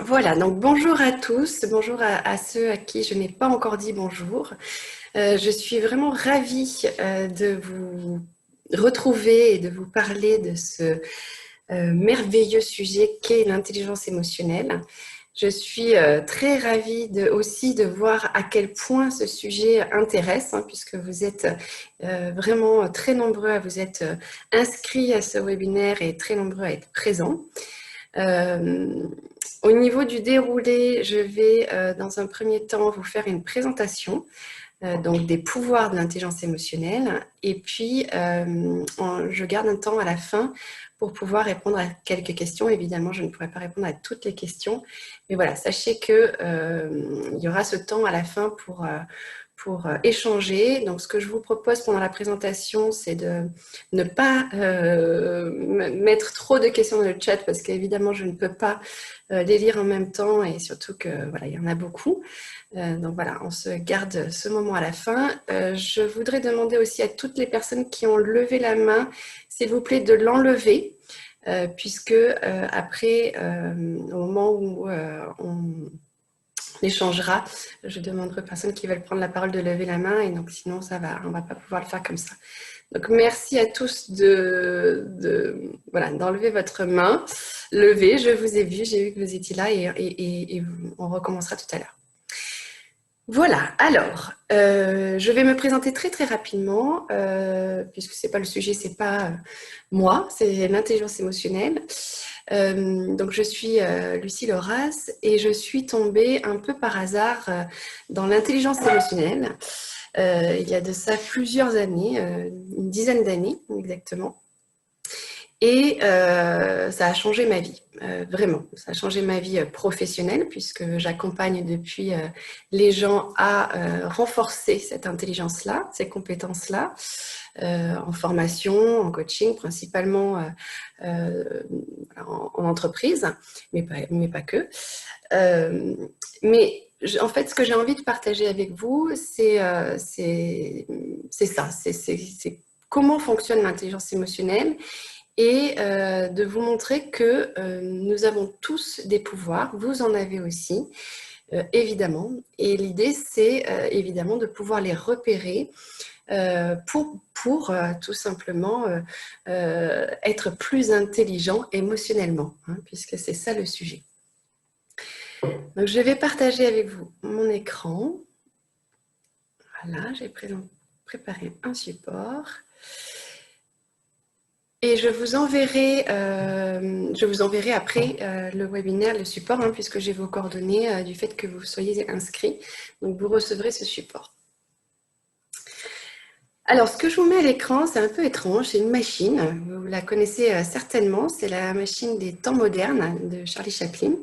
Voilà, donc bonjour à tous, bonjour à ceux à qui je n'ai pas encore dit bonjour. Je suis vraiment ravie de vous retrouver et de vous parler de ce merveilleux sujet qu'est l'intelligence émotionnelle. Je suis très ravie aussi de voir à quel point ce sujet intéresse, hein, puisque vous êtes vraiment très nombreux à vous être inscrits à ce webinaire et très nombreux à être présents. Au niveau du déroulé, je vais dans un premier temps vous faire une présentation donc des pouvoirs de l'intelligence émotionnelle et puis je garde un temps à la fin pour pouvoir répondre à quelques questions. Évidemment, je ne pourrai pas répondre à toutes les questions, mais voilà, sachez que il y aura ce temps à la fin pour échanger. Donc, ce que je vous propose pendant la présentation, c'est de ne pas mettre trop de questions dans le chat parce qu'évidemment, je ne peux pas les lire en même temps et surtout que voilà, il y en a beaucoup. Donc voilà, on se garde ce moment à la fin. Je voudrais demander aussi à toutes les personnes qui ont levé la main, s'il vous plaît, de l'enlever, puisque après, au moment où on échangera, je demanderai aux personnes qui veulent prendre la parole de lever la main, et donc sinon, ça va, on ne va pas pouvoir le faire comme ça. Donc merci à tous voilà, d'enlever votre main levée. Je vous ai vu, j'ai vu que vous étiez là et on recommencera tout à l'heure. Voilà, alors, je vais me présenter très très rapidement, puisque c'est pas le sujet, c'est pas moi, c'est l'intelligence émotionnelle. Donc je suis Lucie Loras et je suis tombée un peu par hasard dans l'intelligence émotionnelle. Il y a de ça plusieurs années, une dizaine d'années exactement. Et ça a changé ma vie, vraiment. Ça a changé ma vie professionnelle puisque j'accompagne depuis les gens à renforcer cette intelligence-là, ces compétences-là, en formation, en coaching, principalement en entreprise, mais pas que. Mais en fait, ce que j'ai envie de partager avec vous, c'est ça, c'est comment fonctionne l'intelligence émotionnelle et de vous montrer que nous avons tous des pouvoirs, vous en avez aussi, évidemment. Et l'idée, c'est évidemment de pouvoir les repérer pour tout simplement être plus intelligent émotionnellement, hein, puisque c'est ça le sujet. Donc, je vais partager avec vous mon écran. Voilà, j'ai préparé un support. Et je vous enverrai après le webinaire, le support, hein, puisque j'ai vos coordonnées du fait que vous soyez inscrits. Donc, vous recevrez ce support. Alors, ce que je vous mets à l'écran, c'est un peu étrange. C'est une machine. Vous la connaissez certainement. C'est la machine des temps modernes de Charlie Chaplin.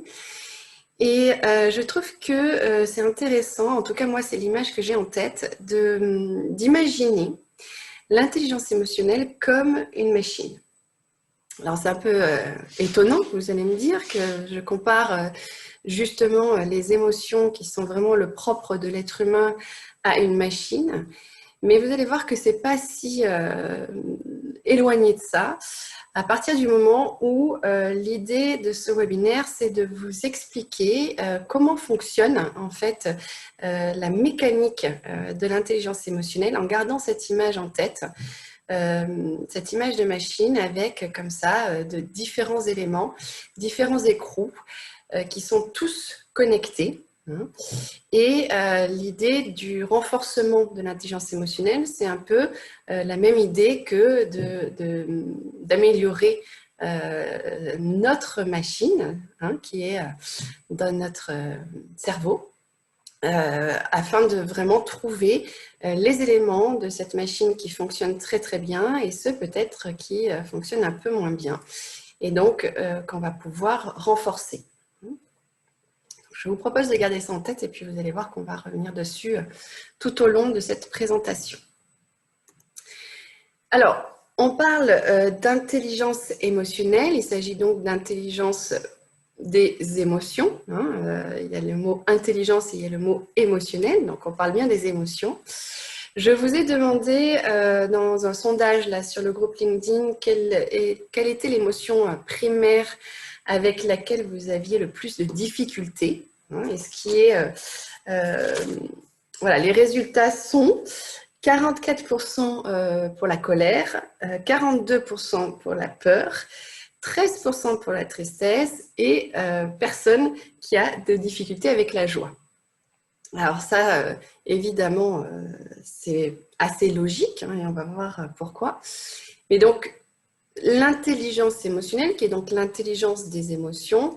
Et je trouve que c'est intéressant, en tout cas moi c'est l'image que j'ai en tête, d'imaginer l'intelligence émotionnelle comme une machine. Alors c'est un peu étonnant, vous allez me dire, que je compare justement les émotions qui sont vraiment le propre de l'être humain à une machine. Mais vous allez voir que c'est pas si éloigné de ça, à partir du moment où l'idée de ce webinaire, c'est de vous expliquer comment fonctionne en fait la mécanique de l'intelligence émotionnelle en gardant cette image en tête. Cette image de machine avec comme ça de différents éléments, différents écrous qui sont tous connectés. Hein. Et l'idée du renforcement de l'intelligence émotionnelle, c'est un peu la même idée que d'améliorer notre machine, hein, qui est dans notre cerveau, afin de vraiment trouver les éléments de cette machine qui fonctionnent très très bien et ceux peut-être qui fonctionnent un peu moins bien. Et donc, qu'on va pouvoir renforcer. Je vous propose de garder ça en tête et puis vous allez voir qu'on va revenir dessus tout au long de cette présentation. Alors, on parle d'intelligence émotionnelle. Il s'agit donc d'intelligence des émotions. Hein. Il y a le mot intelligence et il y a le mot émotionnel. Donc, on parle bien des émotions. Je vous ai demandé dans un sondage là, sur le groupe LinkedIn quelle était l'émotion primaire avec laquelle vous aviez le plus de difficultés, hein, et ce qui est... voilà, les résultats sont 44% pour la colère, 42% pour la peur, 13% pour la tristesse et personne qui a de difficultés avec la joie. Alors ça, évidemment, c'est assez logique, hein, et on va voir pourquoi. Mais donc, l'intelligence émotionnelle, qui est donc l'intelligence des émotions,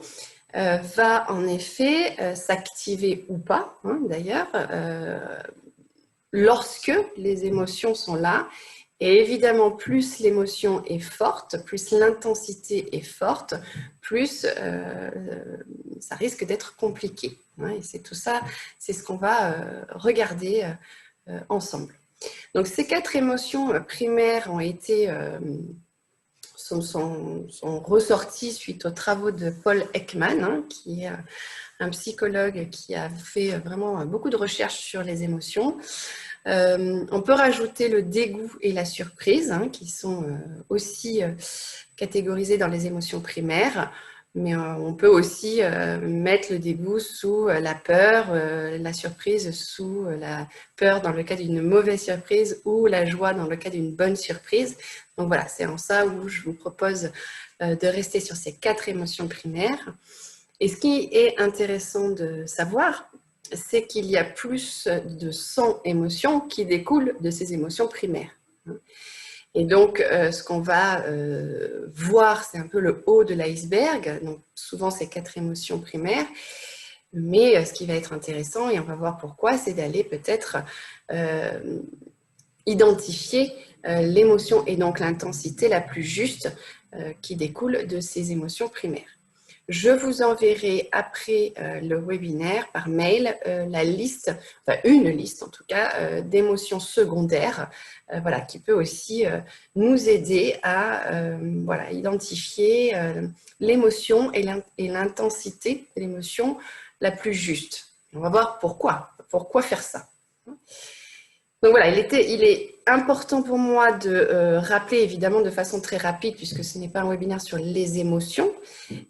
va en effet s'activer ou pas, hein, d'ailleurs, lorsque les émotions sont là. Et évidemment, plus l'émotion est forte, plus l'intensité est forte, plus ça risque d'être compliqué. Hein, et c'est tout ça, c'est ce qu'on va regarder ensemble. Donc, ces 4 émotions primaires ont été... sont ressorties suite aux travaux de Paul Ekman, hein, qui est un psychologue qui a fait vraiment beaucoup de recherches sur les émotions. On peut rajouter le dégoût et la surprise, hein, qui sont aussi catégorisés dans les émotions primaires, mais on peut aussi mettre le dégoût sous la peur, la surprise sous la peur dans le cas d'une mauvaise surprise ou la joie dans le cas d'une bonne surprise. Donc voilà, c'est en ça où je vous propose de rester sur ces 4 émotions primaires. Et ce qui est intéressant de savoir, c'est qu'il y a plus de 100 émotions qui découlent de ces émotions primaires. Et donc, ce qu'on va voir, c'est un peu le haut de l'iceberg, donc souvent ces 4 émotions primaires, mais ce qui va être intéressant, et on va voir pourquoi, c'est d'aller peut-être identifier l'émotion et donc l'intensité la plus juste qui découle de ces émotions primaires. Je vous enverrai après le webinaire par mail la liste, enfin une liste en tout cas, d'émotions secondaires, voilà, qui peut aussi nous aider à voilà, identifier l'émotion et l'intensité de l'émotion la plus juste. On va voir pourquoi faire ça. Donc voilà, il est important pour moi de rappeler évidemment de façon très rapide, puisque ce n'est pas un webinaire sur les émotions,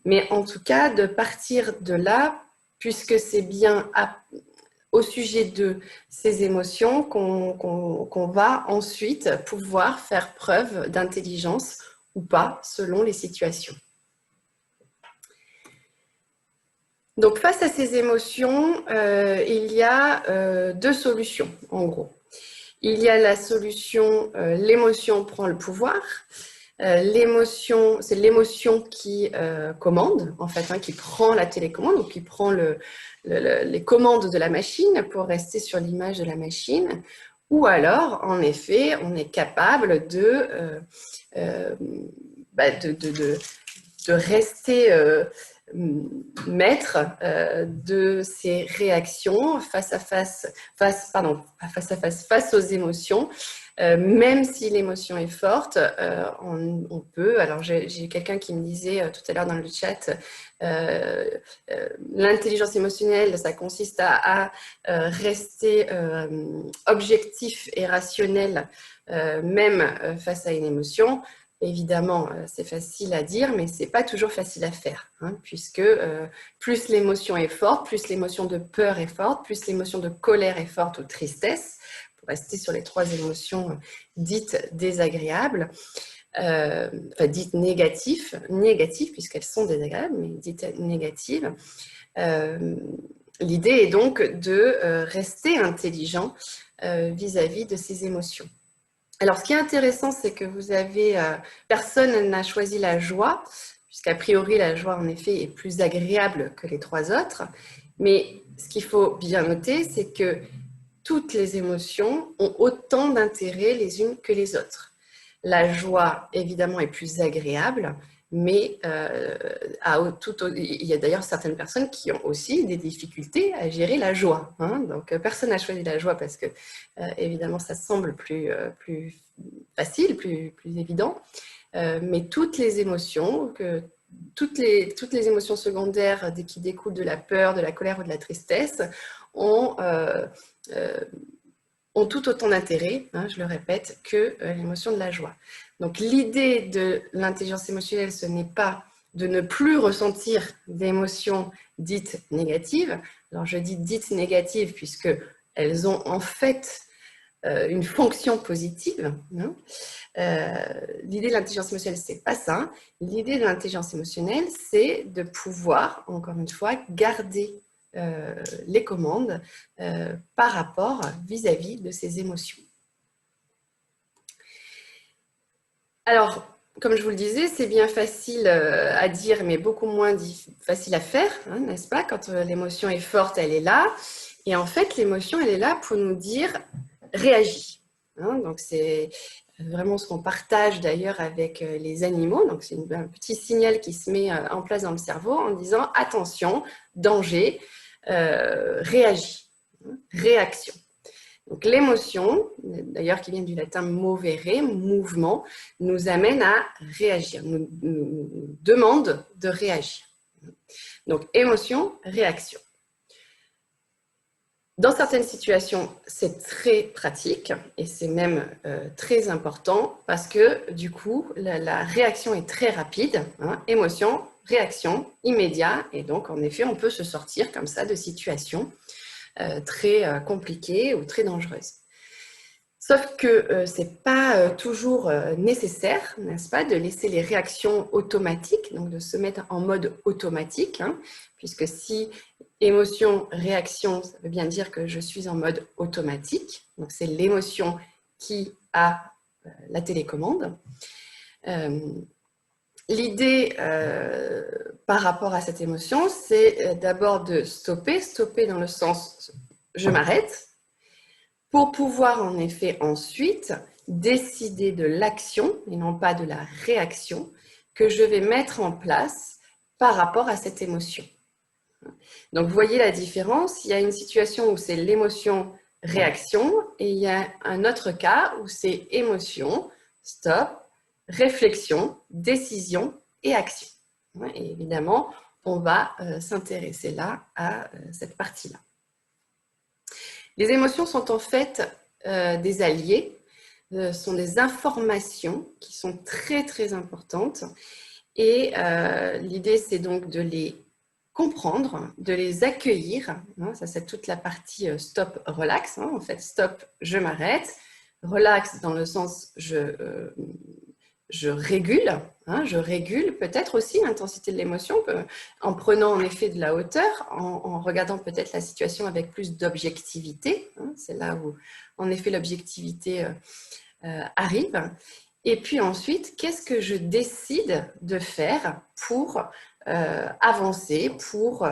mais en tout cas de partir de là, puisque c'est bien au sujet de ces émotions qu'on va ensuite pouvoir faire preuve d'intelligence ou pas selon les situations. Donc face à ces émotions, il y a 2 solutions en gros. Il y a la solution, l'émotion prend le pouvoir. L'émotion, c'est l'émotion qui commande, en fait, hein, qui prend la télécommande, donc qui prend les commandes de la machine pour rester sur l'image de la machine. Ou alors, en effet, on est capable de rester maître de ces réactions face aux émotions. Même si l'émotion est forte, on peut, alors j'ai quelqu'un qui me disait tout à l'heure dans le chat, l'intelligence émotionnelle, ça consiste à rester objectif et rationnel, même face à une émotion. Évidemment, c'est facile à dire, mais ce n'est pas toujours facile à faire, hein, puisque plus l'émotion est forte, plus l'émotion de peur est forte, plus l'émotion de colère est forte ou tristesse, pour rester sur les 3 émotions dites désagréables, enfin dites négatives puisqu'elles sont désagréables, mais dites négatives. L'idée est donc de rester intelligent vis-à-vis de ces émotions. Alors, ce qui est intéressant, c'est que vous avez, personne n'a choisi la joie, puisqu'a priori, la joie, en effet, est plus agréable que les 3 autres. Mais ce qu'il faut bien noter, c'est que toutes les émotions ont autant d'intérêt les unes que les autres. La joie, évidemment, est plus agréable, mais il y a d'ailleurs certaines personnes qui ont aussi des difficultés à gérer la joie. Hein. Donc, personne n'a choisi la joie parce que, évidemment, ça semble plus facile, plus évident. Mais toutes les émotions, toutes les émotions secondaires qui découlent de la peur, de la colère ou de la tristesse ont tout autant d'intérêt, hein, je le répète, que l'émotion de la joie. Donc l'idée de l'intelligence émotionnelle, ce n'est pas de ne plus ressentir d'émotions dites négatives. Alors, je dis dites négatives puisqu'elles ont en fait une fonction positive. Hein. L'idée de l'intelligence émotionnelle, c'est pas ça. L'idée de l'intelligence émotionnelle, c'est de pouvoir, encore une fois, garder les commandes par rapport vis-à-vis de ces émotions. Alors, comme je vous le disais, c'est bien facile à dire, mais beaucoup moins facile à faire, hein, n'est-ce pas? Quand l'émotion est forte, elle est là. Et en fait, l'émotion, elle est là pour nous dire « réagis ». Hein, donc, c'est vraiment ce qu'on partage d'ailleurs avec les animaux. Donc, c'est un petit signal qui se met en place dans le cerveau en disant « attention, danger, réagis, hein, réaction ». Donc l'émotion, d'ailleurs qui vient du latin movere, mouvement, nous amène à réagir, nous demande de réagir. Donc émotion, réaction. Dans certaines situations, c'est très pratique et c'est même très important parce que du coup, la réaction est très rapide, hein, émotion, réaction, immédiat, et donc en effet, on peut se sortir comme ça de situations très compliquées ou très dangereuses. Sauf que ce n'est pas toujours nécessaire, n'est-ce pas, de laisser les réactions automatiques, donc de se mettre en mode automatique, hein, puisque si émotion, réaction, ça veut bien dire que je suis en mode automatique, donc c'est l'émotion qui a la télécommande. L'idée par rapport à cette émotion, c'est d'abord de stopper dans le sens je m'arrête, pour pouvoir en effet ensuite décider de l'action et non pas de la réaction que je vais mettre en place par rapport à cette émotion. Donc vous voyez la différence, il y a une situation où c'est l'émotion réaction et il y a un autre cas où c'est émotion, stop, réflexion, décision et action. Et évidemment, on va s'intéresser là à cette partie-là. Les émotions sont en fait des alliés, sont des informations qui sont très très importantes et l'idée c'est donc de les comprendre, de les accueillir, hein, ça c'est toute la partie stop, relax, hein, en fait stop, je m'arrête, relax dans le sens je régule, hein, je régule peut-être aussi l'intensité de l'émotion en prenant en effet de la hauteur, en regardant peut-être la situation avec plus d'objectivité. Hein, c'est là où en effet l'objectivité arrive. Et puis ensuite, qu'est-ce que je décide de faire pour avancer, pour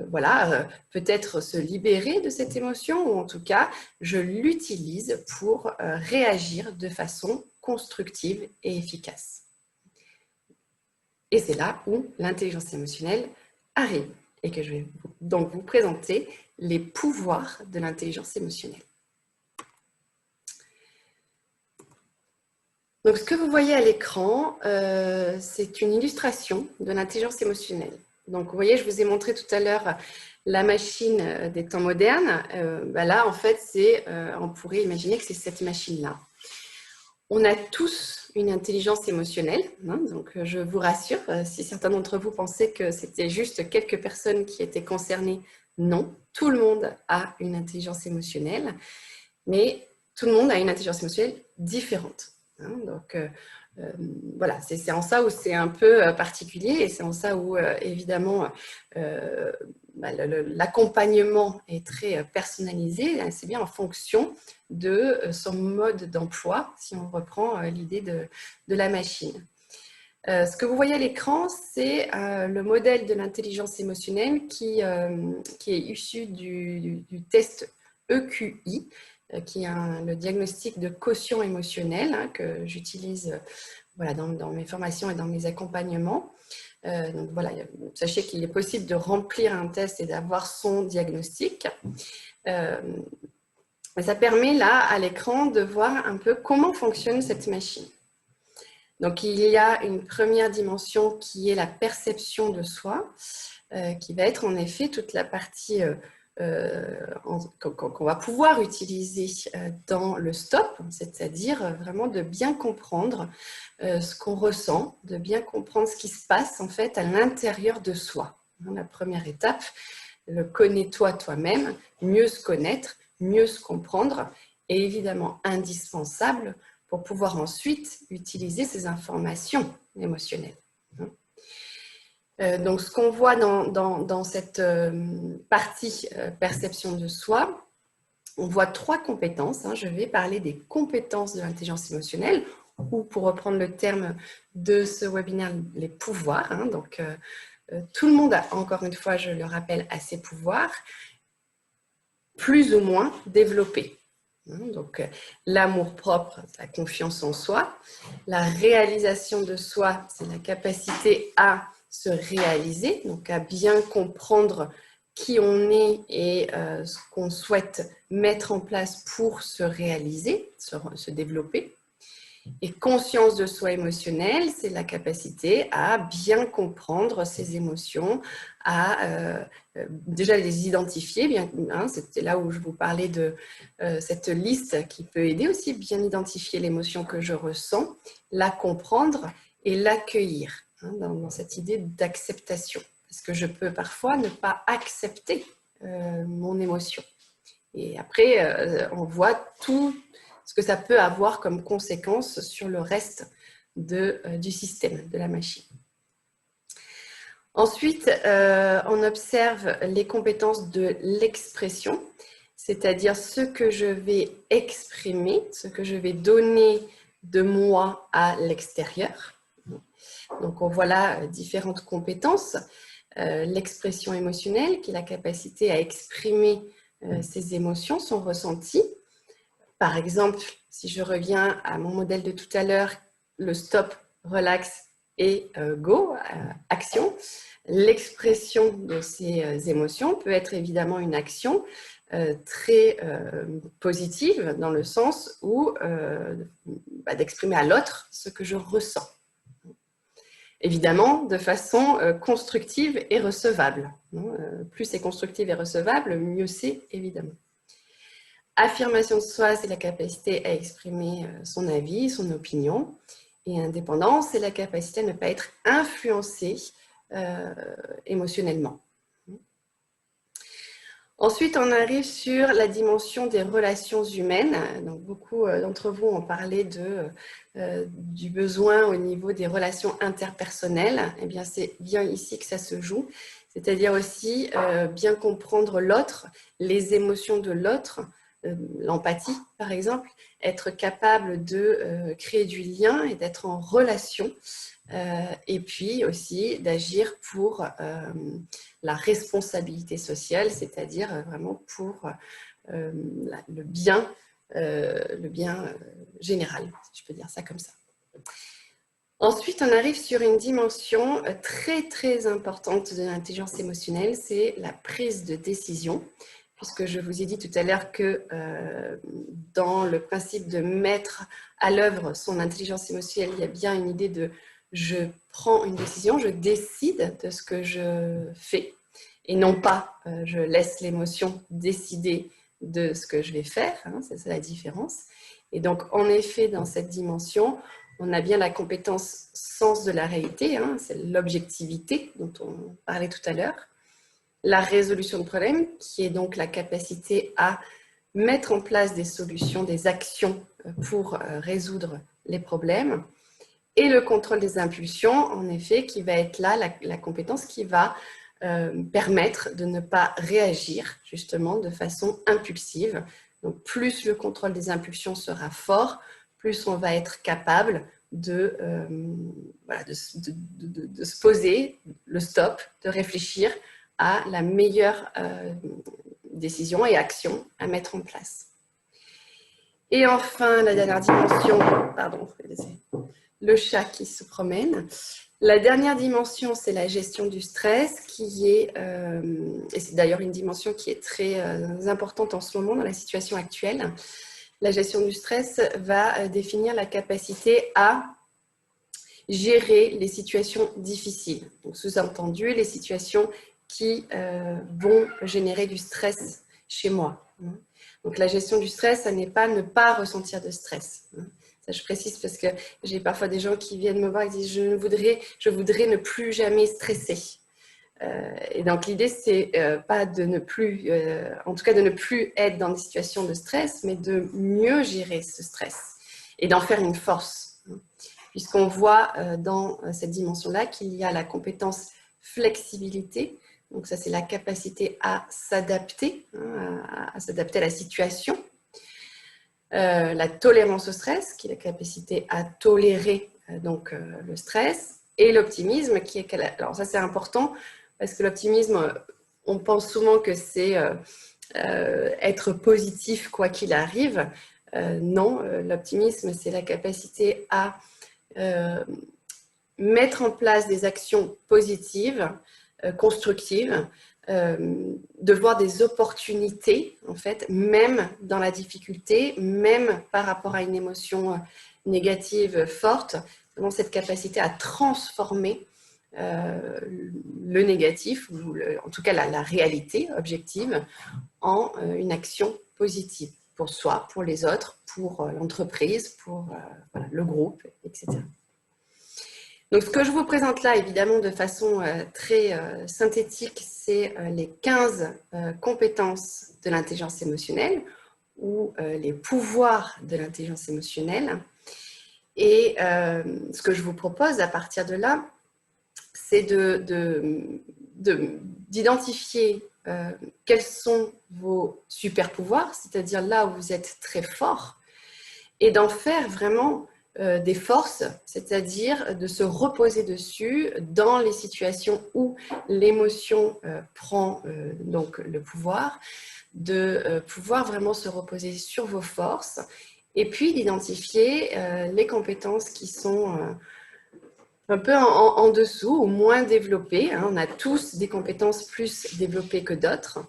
voilà, peut-être se libérer de cette émotion ou en tout cas, je l'utilise pour réagir de façon constructive et efficace. Et c'est là où l'intelligence émotionnelle arrive et que je vais donc vous présenter les pouvoirs de l'intelligence émotionnelle. Donc, ce que vous voyez à l'écran, c'est une illustration de l'intelligence émotionnelle. Donc, vous voyez, je vous ai montré tout à l'heure la machine des temps modernes. Là, en fait, on pourrait imaginer que c'est cette machine-là. On a tous une intelligence émotionnelle, hein, donc je vous rassure, si certains d'entre vous pensaient que c'était juste quelques personnes qui étaient concernées, non, tout le monde a une intelligence émotionnelle, mais tout le monde a une intelligence émotionnelle différente. Hein, donc voilà, c'est en ça où c'est un peu particulier et c'est en ça où évidemment l'accompagnement est très personnalisé, c'est bien en fonction de son mode d'emploi, si on reprend l'idée de la machine. Ce que vous voyez à l'écran, c'est le modèle de l'intelligence émotionnelle qui est issu du test EQI, qui est le diagnostic de quotient émotionnel hein, que j'utilise voilà, dans mes formations et dans mes accompagnements. Donc voilà, sachez qu'il est possible de remplir un test et d'avoir son diagnostic. Ça permet là, à l'écran, de voir un peu comment fonctionne cette machine. Donc, il y a une première dimension qui est la perception de soi, qui va être en effet toute la partie qu'on va pouvoir utiliser dans le stop, c'est-à-dire vraiment de bien comprendre ce qu'on ressent, de bien comprendre ce qui se passe en fait à l'intérieur de soi. La première étape, le connais-toi toi-même, mieux se connaître, mieux se comprendre, est évidemment indispensable pour pouvoir ensuite utiliser ces informations émotionnelles. Donc, ce qu'on voit dans cette partie perception de soi, on voit 3 compétences. Je vais parler des compétences de l'intelligence émotionnelle, ou pour reprendre le terme de ce webinaire, les pouvoirs. Donc, tout le monde a, encore une fois, je le rappelle, a ses pouvoirs, plus ou moins développés. Donc, l'amour-propre, la confiance en soi. La réalisation de soi, c'est la capacité à se réaliser, donc à bien comprendre qui on est et ce qu'on souhaite mettre en place pour se réaliser, se développer. Et conscience de soi émotionnelle, c'est la capacité à bien comprendre ses émotions, à déjà les identifier. C'était là où je vous parlais de cette liste qui peut aider aussi, bien identifier l'émotion que je ressens, la comprendre et l'accueillir, dans cette idée d'acceptation. Parce que je peux parfois ne pas accepter mon émotion. Et après, on voit tout ce que ça peut avoir comme conséquence sur le reste du système, de la machine. Ensuite, on observe les compétences de l'expression, c'est-à-dire ce que je vais exprimer, ce que je vais donner de moi à l'extérieur. Donc, on voit là différentes compétences. L'expression émotionnelle, qui est la capacité à exprimer ses émotions, son ressenti. Par exemple, si je reviens à mon modèle de tout à l'heure, le stop, relax et go, action, l'expression de ces émotions peut être évidemment une action très positive dans le sens où d'exprimer à l'autre ce que je ressens. Évidemment, de façon constructive et recevable. Plus c'est constructif et recevable, mieux c'est, évidemment. Affirmation de soi, c'est la capacité à exprimer son avis, son opinion. Et indépendance, c'est la capacité à ne pas être influencé émotionnellement. Ensuite, on arrive sur la dimension des relations humaines. Donc, beaucoup d'entre vous ont parlé du besoin au niveau des relations interpersonnelles. Eh bien, c'est bien ici que ça se joue. C'est-à-dire aussi bien comprendre l'autre, les émotions de l'autre, l'empathie, par exemple, être capable de créer du lien et d'être en relation, et puis aussi d'agir pour la responsabilité sociale, c'est-à-dire vraiment pour le bien général, si je peux dire ça comme ça. Ensuite, on arrive sur une dimension très, très importante de l'intelligence émotionnelle, c'est la prise de décision. Puisque je vous ai dit tout à l'heure que dans le principe de mettre à l'œuvre son intelligence émotionnelle, il y a bien une idée de je prends une décision, je décide de ce que je fais et non pas je laisse l'émotion décider de ce que je vais faire, c'est ça la différence. Et donc en effet, dans cette dimension, on a bien la compétence sens de la réalité, c'est l'objectivité dont on parlait tout à l'heure. La résolution de problèmes, qui est donc la capacité à mettre en place des solutions, des actions pour résoudre les problèmes. Et le contrôle des impulsions, en effet, qui va être là, la compétence qui va permettre de ne pas réagir justement de façon impulsive. Donc plus le contrôle des impulsions sera fort, plus on va être capable de se poser, le stop, de réfléchir à la meilleure décision et action à mettre en place. Et enfin, la dernière dimension, pardon, le chat qui se promène. La dernière dimension, c'est la gestion du stress, qui est, et c'est d'ailleurs une dimension qui est très importante en ce moment dans la situation actuelle. La gestion du stress va définir la capacité à gérer les situations difficiles. Donc, sous-entendu, les situations qui vont générer du stress chez moi. Donc la gestion du stress, ça n'est pas ne pas ressentir de stress. Ça, je précise parce que j'ai parfois des gens qui viennent me voir et disent je voudrais ne plus jamais stresser. Et donc l'idée, c'est pas de ne plus, en tout cas de ne plus être dans des situations de stress, mais de mieux gérer ce stress et d'en faire une force. Puisqu'on voit dans cette dimension-là qu'il y a la compétence flexibilité. Donc ça, c'est la capacité à s'adapter, à s'adapter à la situation. La tolérance au stress, qui est la capacité à tolérer le stress. Et l'optimisme, qui est... Alors ça, c'est important, parce que l'optimisme, on pense souvent que c'est être positif quoi qu'il arrive. Non, l'optimisme, c'est la capacité à mettre en place des actions positives, constructives, de voir des opportunités, en fait, même dans la difficulté, même par rapport à une émotion négative forte, vraiment cette capacité à transformer le négatif, ou en tout cas la réalité objective, en une action positive pour soi, pour les autres, pour l'entreprise, pour voilà, le groupe, etc. Donc, ce que je vous présente là, évidemment, de façon très synthétique, c'est les 15 compétences de l'intelligence émotionnelle ou les pouvoirs de l'intelligence émotionnelle. Et ce que je vous propose à partir de là, c'est d'identifier quels sont vos super pouvoirs, c'est-à-dire là où vous êtes très fort, et d'en faire vraiment des forces, c'est-à-dire de se reposer dessus dans les situations où l'émotion prend donc le pouvoir, de pouvoir vraiment se reposer sur vos forces, et puis d'identifier les compétences qui sont un peu en dessous ou moins développées. On a tous des compétences plus développées que d'autres.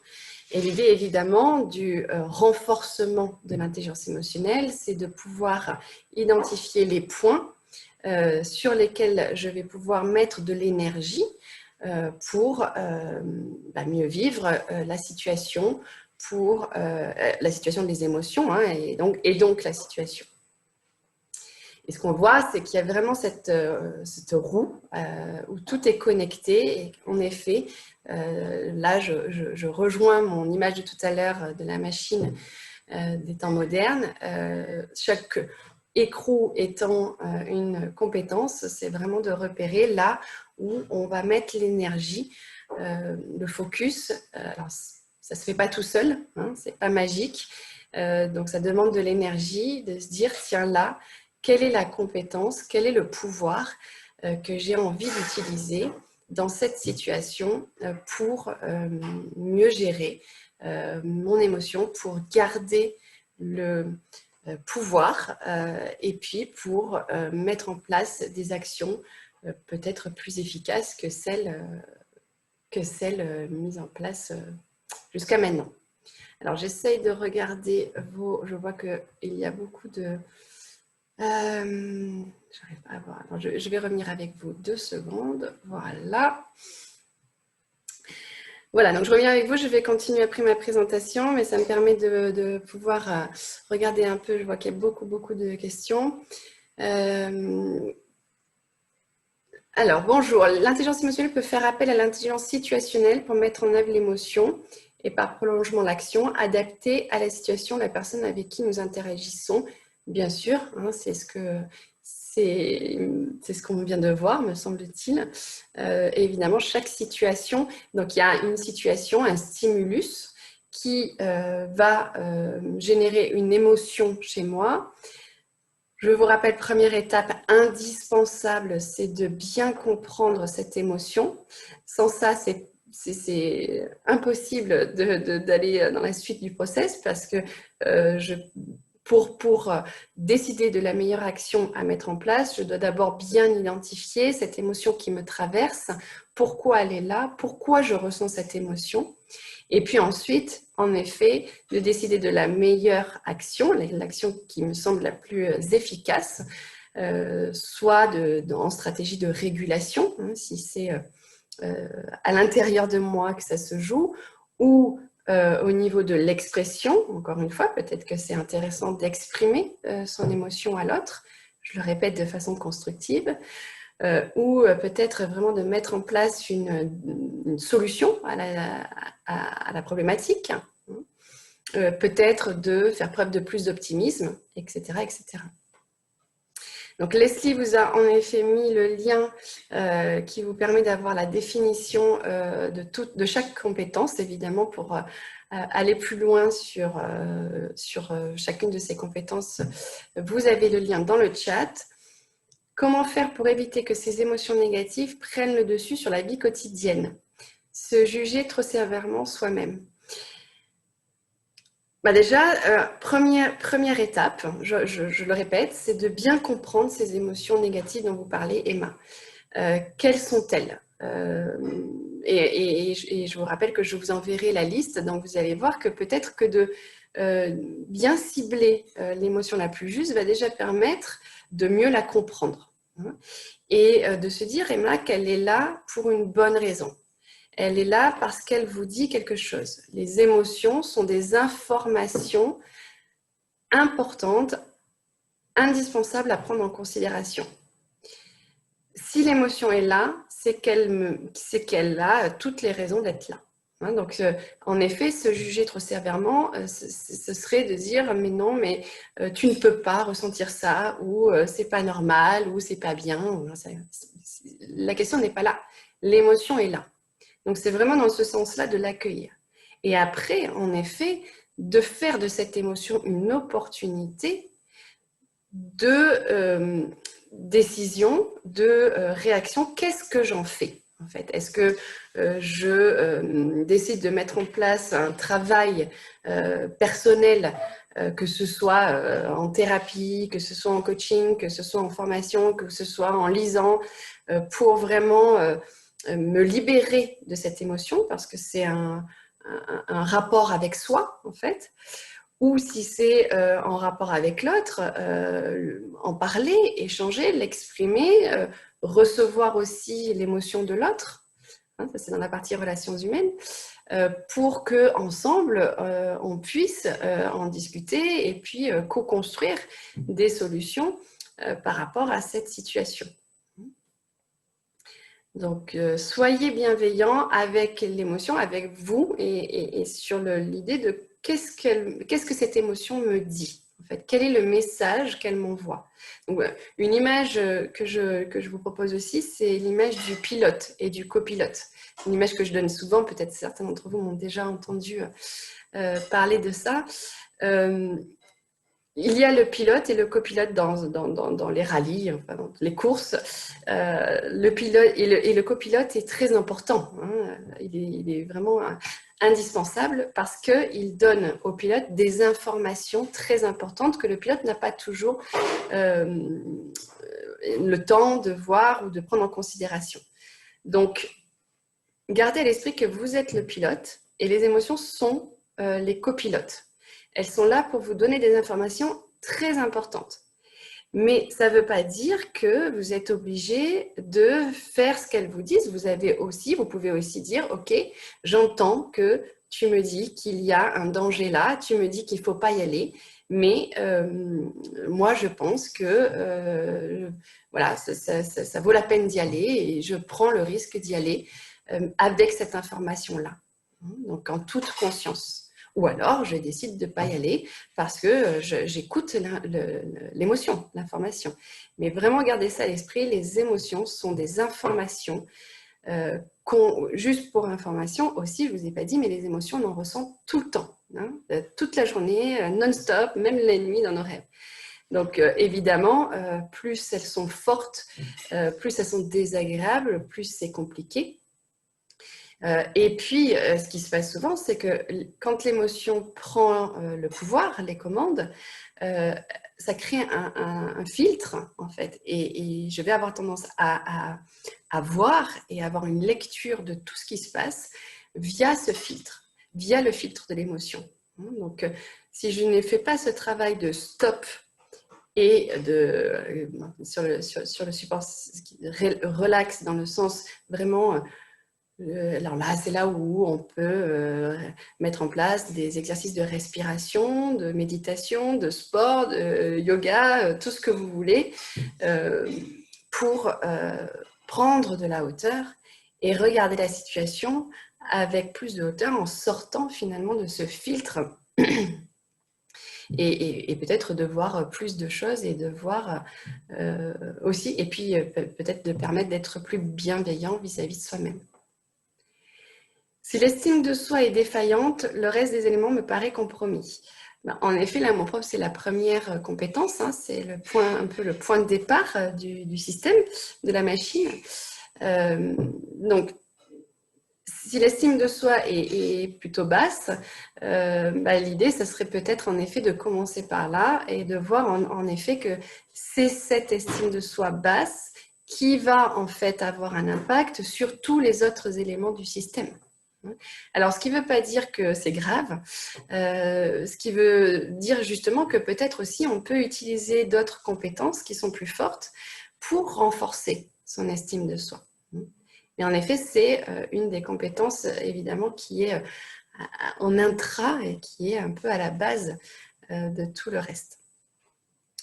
Et l'idée, évidemment, du renforcement de l'intelligence émotionnelle, c'est de pouvoir identifier les points sur lesquels je vais pouvoir mettre de l'énergie pour mieux vivre la situation, pour la situation des émotions, et donc la situation. Et ce qu'on voit, c'est qu'il y a vraiment cette roue où tout est connecté. Et en effet, là, je rejoins mon image de tout à l'heure de la machine des temps modernes. Chaque écrou étant une compétence, c'est vraiment de repérer là où on va mettre l'énergie, le focus. Alors, ça ne se fait pas tout seul, c'est pas magique. Donc, ça demande de l'énergie, de se dire, tiens là, quelle est la compétence, quel est le pouvoir que j'ai envie d'utiliser dans cette situation pour mieux gérer mon émotion, pour garder le pouvoir et puis pour mettre en place des actions peut-être plus efficaces que celles mises en place jusqu'à maintenant. Alors, j'essaye de regarder vos... Je vois qu'il y a beaucoup de... j'arrive pas à voir. Alors, je vais revenir avec vous 2 secondes. Voilà. Voilà, donc je reviens avec vous. Je vais continuer après ma présentation, mais ça me permet de pouvoir regarder un peu. Je vois qu'il y a beaucoup de questions. Alors, bonjour. L'intelligence émotionnelle peut faire appel à l'intelligence situationnelle pour mettre en œuvre l'émotion et par prolongement l'action, adaptée à la situation de la personne avec qui nous interagissons. Bien sûr, c'est ce qu'on vient de voir, me semble-t-il. Évidemment, chaque situation, donc il y a une situation, un stimulus qui va générer une émotion chez moi. Je vous rappelle, première étape indispensable, c'est de bien comprendre cette émotion. Sans ça, c'est impossible d'aller dans la suite du process parce que pour décider de la meilleure action à mettre en place, je dois d'abord bien identifier cette émotion qui me traverse, pourquoi elle est là, pourquoi je ressens cette émotion. Et puis ensuite, en effet, de décider de la meilleure action, l'action qui me semble la plus efficace, soit en stratégie de régulation, si c'est à l'intérieur de moi que ça se joue, ou au niveau de l'expression, encore une fois, peut-être que c'est intéressant d'exprimer son émotion à l'autre, je le répète de façon constructive, ou peut-être vraiment de mettre en place une solution à la problématique, peut-être de faire preuve de plus d'optimisme, etc., etc. Donc Leslie vous a en effet mis le lien qui vous permet d'avoir la définition de chaque compétence, évidemment, pour aller plus loin sur chacune de ces compétences. Vous avez le lien dans le chat. Comment faire pour éviter que ces émotions négatives prennent le dessus sur la vie quotidienne? Se juger trop sévèrement soi-même. Bah déjà, première étape, je le répète, c'est de bien comprendre ces émotions négatives dont vous parlez, Emma. Quelles sont-elles? Et je vous rappelle que je vous enverrai la liste, donc vous allez voir que peut-être que de bien cibler l'émotion la plus juste va déjà permettre de mieux la comprendre. Et de se dire, Emma, qu'elle est là pour une bonne raison. Elle est là parce qu'elle vous dit quelque chose. Les émotions sont des informations importantes, indispensables à prendre en considération. Si l'émotion est là, c'est qu'elle a toutes les raisons d'être là. Donc, en effet, se juger trop sévèrement, ce serait de dire mais non, mais tu ne peux pas ressentir ça, ou c'est pas normal, ou c'est pas bien. La question n'est pas là. L'émotion est là. Donc, c'est vraiment dans ce sens-là de l'accueillir. Et après, en effet, de faire de cette émotion une opportunité de décision, de réaction. Qu'est-ce que j'en fais, en fait? Est-ce que je décide de mettre en place un travail personnel, que ce soit en thérapie, que ce soit en coaching, que ce soit en formation, que ce soit en lisant, pour vraiment me libérer de cette émotion, parce que c'est un rapport avec soi, en fait, ou si c'est en rapport avec l'autre, en parler, échanger, l'exprimer, recevoir aussi l'émotion de l'autre, ça c'est dans la partie relations humaines, pour qu'ensemble, on puisse en discuter et puis co-construire des solutions par rapport à cette situation. Donc, soyez bienveillants avec l'émotion, avec vous, et sur l'idée de qu'est-ce que cette émotion me dit, en fait, quel est le message qu'elle m'envoie. Donc, une image que je vous propose aussi, c'est l'image du pilote et du copilote. Une image que je donne souvent, peut-être certains d'entre vous m'ont déjà entendu parler de ça. Il y a le pilote et le copilote dans les rallyes, enfin, dans les courses. Le pilote et le copilote est très important. Il est vraiment indispensable parce qu'il donne au pilote des informations très importantes que le pilote n'a pas toujours le temps de voir ou de prendre en considération. Donc, gardez à l'esprit que vous êtes le pilote et les émotions sont les copilotes. Elles sont là pour vous donner des informations très importantes. Mais ça ne veut pas dire que vous êtes obligé de faire ce qu'elles vous disent. Vous pouvez aussi dire, ok, j'entends que tu me dis qu'il y a un danger là, tu me dis qu'il ne faut pas y aller, mais moi je pense que voilà, ça vaut la peine d'y aller et je prends le risque d'y aller avec cette information-là. Donc en toute conscience. Ou alors, je décide de ne pas y aller parce que j'écoute l'émotion, l'information. Mais vraiment, gardez ça à l'esprit, les émotions sont des informations. Juste pour information aussi, je ne vous ai pas dit, mais les émotions, on en ressent tout le temps, toute la journée, non-stop, même la nuit dans nos rêves. Donc, évidemment, plus elles sont fortes, plus elles sont désagréables, plus c'est compliqué. Et puis, ce qui se passe souvent, c'est que quand l'émotion prend le pouvoir, les commandes, ça crée un filtre, en fait. Et je vais avoir tendance à voir et avoir une lecture de tout ce qui se passe via ce filtre, via le filtre de l'émotion. Donc, si je ne fais pas ce travail de stop et sur le support relax, dans le sens vraiment Alors là, c'est là où on peut mettre en place des exercices de respiration, de méditation, de sport, de yoga, tout ce que vous voulez, pour prendre de la hauteur et regarder la situation avec plus de hauteur en sortant finalement de ce filtre et peut-être de voir plus de choses et de voir aussi, et puis peut-être de permettre d'être plus bienveillant vis-à-vis de soi-même. Si l'estime de soi est défaillante, le reste des éléments me paraît compromis. En effet, l'amour propre, c'est la première compétence, hein, c'est un peu le point de départ du système, de la machine. Donc, si l'estime de soi est plutôt basse, l'idée, ça serait peut-être en effet de commencer par là et de voir en effet que c'est cette estime de soi basse qui va en fait avoir un impact sur tous les autres éléments du système. Alors, ce qui ne veut pas dire que c'est grave, ce qui veut dire justement que peut-être aussi on peut utiliser d'autres compétences qui sont plus fortes pour renforcer son estime de soi. Mais en effet, c'est une des compétences évidemment qui est en intra et qui est un peu à la base de tout le reste.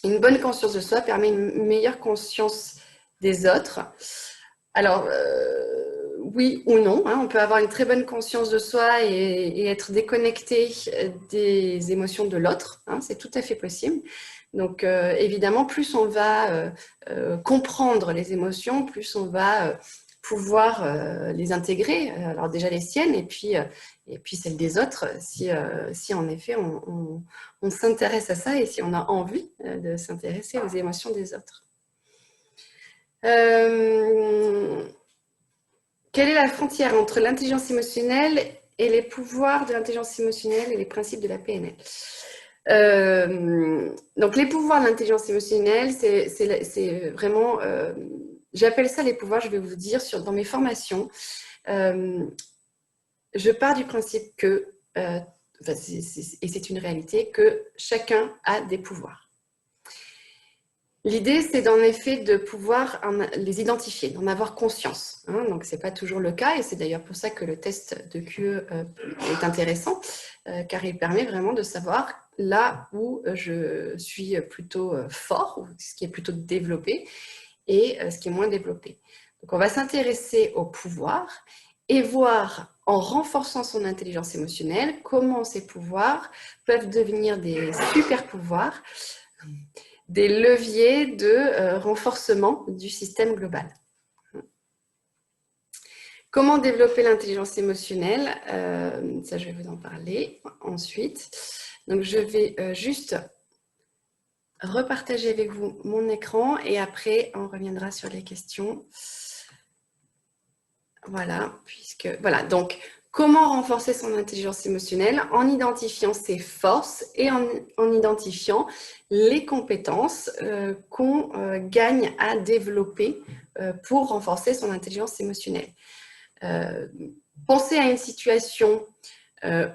Une bonne conscience de soi permet une meilleure conscience des autres. Alors, oui ou non, hein, on peut avoir une très bonne conscience de soi et être déconnecté des émotions de l'autre, hein, c'est tout à fait possible. Donc, évidemment, plus on va comprendre les émotions, plus on va pouvoir les intégrer, alors déjà les siennes et puis celles des autres, si en effet on s'intéresse à ça et si on a envie de s'intéresser aux émotions des autres. Quelle est la frontière entre l'intelligence émotionnelle et les pouvoirs de l'intelligence émotionnelle et les principes de la PNL? Donc, les pouvoirs de l'intelligence émotionnelle, c'est vraiment... j'appelle ça les pouvoirs, je vais vous dire, dans mes formations. Je pars du principe que, et c'est une réalité, que chacun a des pouvoirs. L'idée, c'est en effet de pouvoir les identifier, d'en avoir conscience. Hein, donc, ce n'est pas toujours le cas et c'est d'ailleurs pour ça que le test de QE est intéressant car il permet vraiment de savoir là où je suis plutôt fort, ce qui est plutôt développé et ce qui est moins développé. Donc, on va s'intéresser au pouvoir et voir en renforçant son intelligence émotionnelle comment ces pouvoirs peuvent devenir des super pouvoirs, des leviers de renforcement du système global. Comment développer l'intelligence émotionnelle? Ça, je vais vous en parler ensuite. Donc, je vais juste repartager avec vous mon écran et après, on reviendra sur les questions. Voilà, donc, comment renforcer son intelligence émotionnelle? En identifiant ses forces et en identifiant les compétences qu'on gagne à développer pour renforcer son intelligence émotionnelle. Pensez à une situation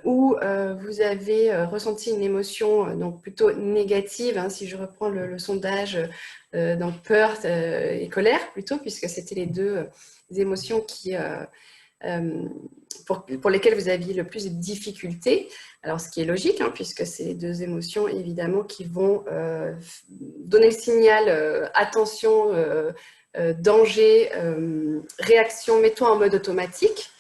où vous avez ressenti une émotion donc plutôt négative, hein, si je reprends le sondage, donc peur et colère plutôt, puisque c'était les deux émotions qui, pour lesquelles vous aviez le plus de difficultés. Alors, ce qui est logique, hein, puisque c'est les deux émotions, évidemment, qui vont donner le signal attention, danger, réaction, mets-toi en mode automatique.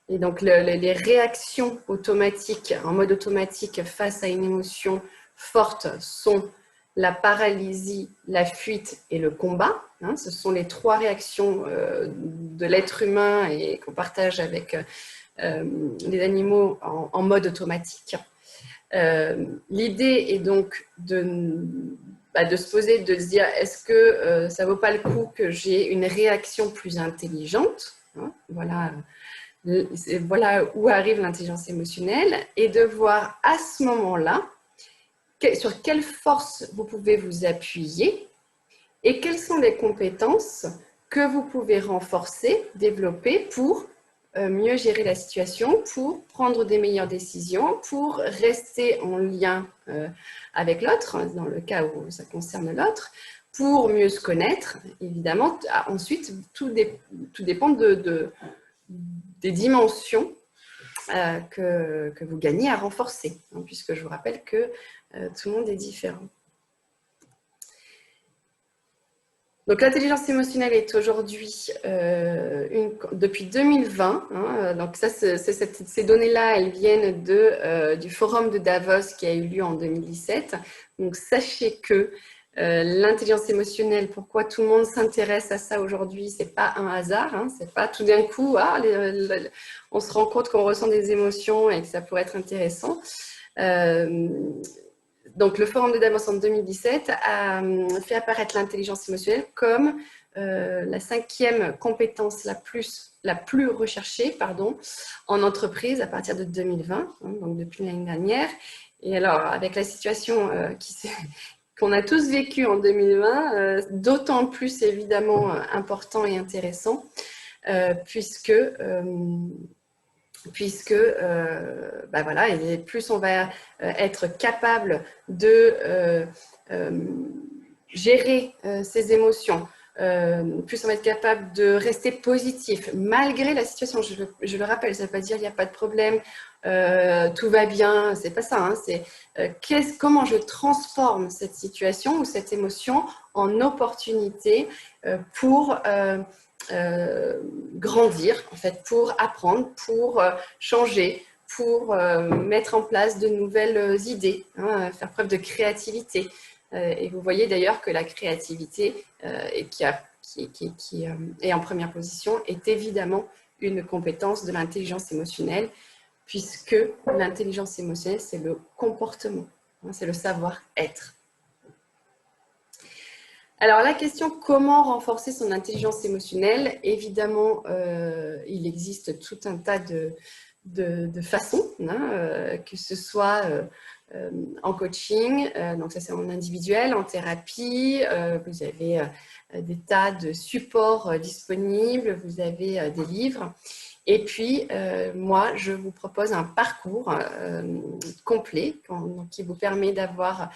Et donc, les réactions automatiques, en mode automatique face à une émotion forte sont la paralysie, la fuite et le combat. Hein, ce sont les trois réactions de l'être humain et qu'on partage avec les animaux en mode automatique. L'idée est donc de se poser, de se dire est-ce que ça ne vaut pas le coup que j'ai une réaction plus intelligente, hein, voilà où arrive l'intelligence émotionnelle et de voir à ce moment-là sur quelle force vous pouvez vous appuyer et quelles sont les compétences que vous pouvez renforcer, développer pour mieux gérer la situation, pour prendre des meilleures décisions, pour rester en lien avec l'autre, dans le cas où ça concerne l'autre, pour mieux se connaître, évidemment. Ensuite, tout dépend des dimensions que vous gagnez à renforcer, hein, puisque je vous rappelle que tout le monde est différent. Donc l'intelligence émotionnelle est aujourd'hui, depuis 2020, hein, donc ça, ces données-là, elles viennent du forum de Davos qui a eu lieu en 2017. Donc sachez que l'intelligence émotionnelle, pourquoi tout le monde s'intéresse à ça aujourd'hui, c'est pas un hasard, hein, c'est pas tout d'un coup, on se rend compte qu'on ressent des émotions et que ça pourrait être intéressant. Donc, le Forum de Davos en 2017 a fait apparaître l'intelligence émotionnelle comme la 5e compétence la plus recherchée en entreprise à partir de 2020, hein, donc depuis l'année dernière. Et alors, avec la situation qu'on a tous vécue en 2020, d'autant plus évidemment important et intéressant, puisque voilà, et plus on va être capable de gérer ses émotions, plus on va être capable de rester positif malgré la situation. Je le rappelle, ça ne veut pas dire qu'il n'y a pas de problème, tout va bien, c'est pas ça, hein, c'est comment je transforme cette situation ou cette émotion en opportunité pour grandir, en fait, pour apprendre, pour changer, pour mettre en place de nouvelles idées, hein, faire preuve de créativité. Et vous voyez d'ailleurs que la créativité qui est en première position est évidemment une compétence de l'intelligence émotionnelle, puisque l'intelligence émotionnelle, c'est le comportement, hein, c'est le savoir-être. Alors, la question comment renforcer son intelligence émotionnelle, évidemment, il existe tout un tas de façons, hein, que ce soit en coaching, donc ça c'est en individuel, en thérapie, vous avez des tas de supports disponibles, vous avez des livres. Et puis, moi, je vous propose un parcours complet qui vous permet d'avoir,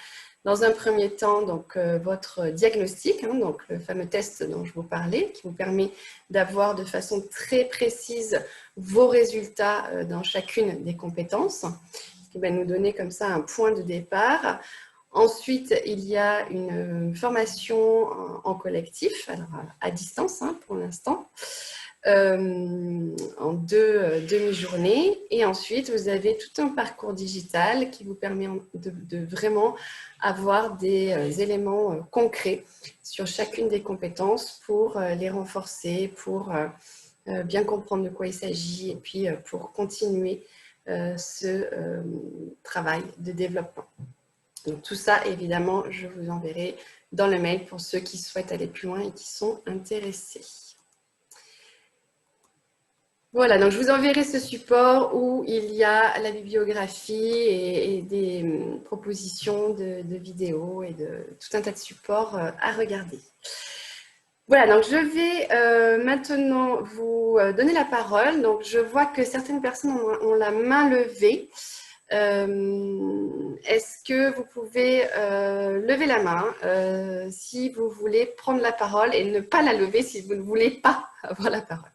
dans un premier temps, donc, votre diagnostic, hein, donc le fameux test dont je vous parlais, qui vous permet d'avoir de façon très précise vos résultats dans chacune des compétences, ce qui va nous donner comme ça un point de départ. Ensuite, il y a une formation en collectif, alors à distance, hein, pour l'instant, en 2 demi-journées. Et ensuite, vous avez tout un parcours digital qui vous permet de vraiment avoir des éléments concrets sur chacune des compétences pour les renforcer, pour bien comprendre de quoi il s'agit et puis pour continuer ce travail de développement. Donc, tout ça, évidemment, je vous enverrai dans le mail pour ceux qui souhaitent aller plus loin et qui sont intéressés. Voilà, donc je vous enverrai ce support où il y a la bibliographie et des propositions de vidéos et de tout un tas de supports à regarder. Voilà, donc je vais maintenant vous donner la parole. Donc, je vois que certaines personnes ont la main levée. Est-ce que vous pouvez lever la main si vous voulez prendre la parole et ne pas la lever si vous ne voulez pas avoir la parole?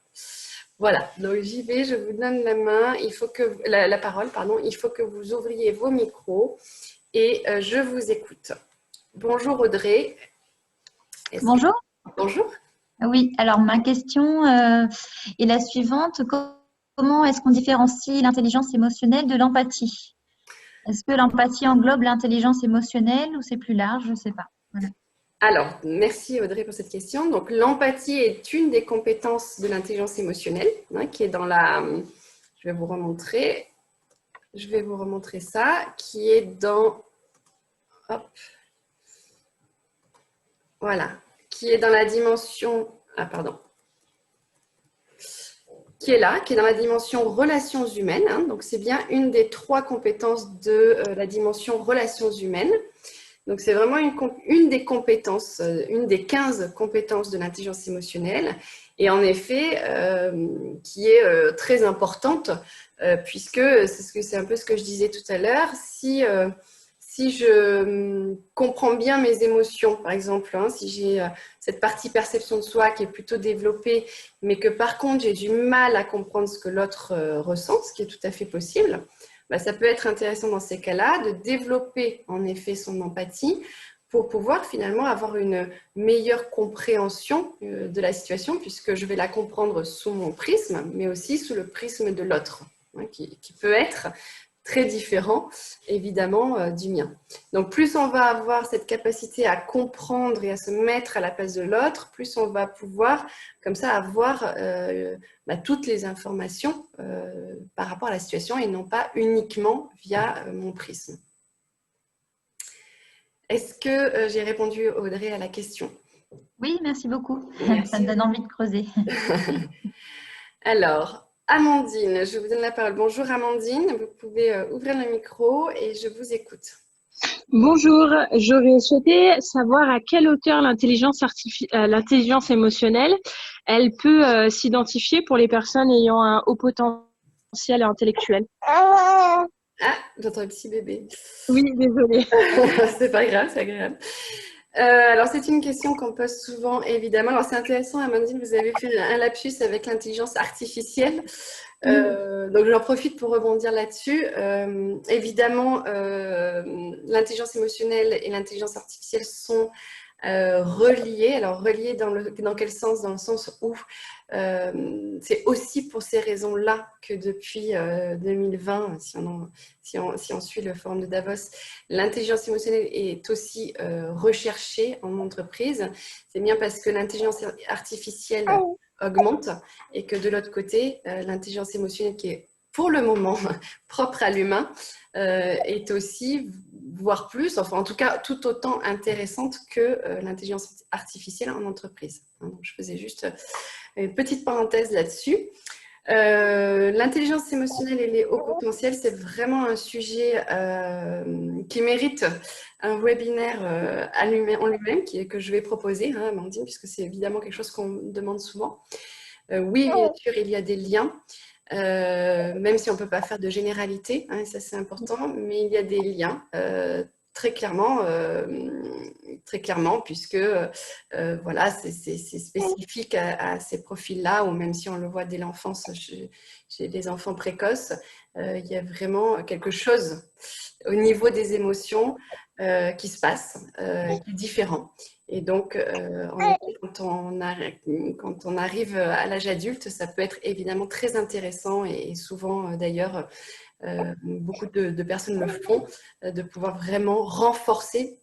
Voilà, donc j'y vais, je vous donne la main, la parole, pardon. Il faut que vous ouvriez vos micros et je vous écoute. Bonjour Audrey. Bonjour. Bonjour. Oui, alors ma question est la suivante. Comment est-ce qu'on différencie l'intelligence émotionnelle de l'empathie? Est-ce que l'empathie englobe l'intelligence émotionnelle ou c'est plus large? Je ne sais pas. Voilà. Alors, merci Audrey pour cette question. Donc, l'empathie est une des compétences de l'intelligence émotionnelle, hein, qui est dans la... Je vais vous remontrer ça, qui est dans... Hop. Voilà. Qui est dans la dimension... Ah, pardon. Qui est dans la dimension relations humaines. Hein, donc, c'est bien une des 3 compétences de la dimension relations humaines. Donc, c'est vraiment une des compétences, une des 15 compétences de l'intelligence émotionnelle et en effet, qui est très importante puisque c'est un peu ce que je disais tout à l'heure, si si je comprends bien mes émotions, par exemple, hein, si j'ai cette partie perception de soi qui est plutôt développée, mais que par contre j'ai du mal à comprendre ce que l'autre ressent, ce qui est tout à fait possible, bah, ça peut être intéressant dans ces cas-là de développer en effet son empathie pour pouvoir finalement avoir une meilleure compréhension de la situation, puisque je vais la comprendre sous mon prisme, mais aussi sous le prisme de l'autre, hein, qui peut être très différent, évidemment, du mien. Donc, plus on va avoir cette capacité à comprendre et à se mettre à la place de l'autre, plus on va pouvoir, comme ça, avoir toutes les informations par rapport à la situation et non pas uniquement via mon prisme. Est-ce que j'ai répondu, Audrey, à la question? Oui, merci beaucoup. Merci. Ça me donne envie de creuser. Alors, Amandine, je vous donne la parole. Bonjour Amandine, vous pouvez ouvrir le micro et je vous écoute. Bonjour, j'aurais souhaité savoir à quelle hauteur l'intelligence émotionnelle, elle peut s'identifier pour les personnes ayant un haut potentiel intellectuel. Ah, j'entends un petit bébé. Oui, désolée. C'est pas grave, c'est agréable. Alors, c'est une question qu'on pose souvent, évidemment. Alors, c'est intéressant, Amandine, vous avez fait un lapsus avec l'intelligence artificielle. Donc, j'en profite pour rebondir là-dessus. Évidemment, l'intelligence émotionnelle et l'intelligence artificielle sont reliées. Alors, reliées dans quel sens? Dans le sens où c'est aussi pour ces raisons-là que depuis 2020, si on suit le forum de Davos, l'intelligence émotionnelle est aussi recherchée en entreprise. C'est bien parce que l'intelligence artificielle augmente et que de l'autre côté, l'intelligence émotionnelle qui est pour le moment propre à l'humain est aussi, voire plus, enfin en tout cas tout autant intéressante que l'intelligence artificielle en entreprise. Donc, je faisais juste une petite parenthèse là-dessus. L'intelligence émotionnelle et les hauts potentiels, c'est vraiment un sujet qui mérite un webinaire en lui-même que je vais proposer, hein, Amandine, puisque c'est évidemment quelque chose qu'on me demande souvent. Oui, bien sûr, il y a des liens, même si on ne peut pas faire de généralité, hein, ça c'est important, mais il y a des liens très clairement, puisque voilà, c'est spécifique à ces profils-là, ou même si on le voit dès l'enfance chez les enfants précoces, il y a vraiment quelque chose au niveau des émotions qui se passe, qui est différent. Et donc, en effet, quand on arrive à l'âge adulte, ça peut être évidemment très intéressant et souvent d'ailleurs, beaucoup de personnes le font, de pouvoir vraiment renforcer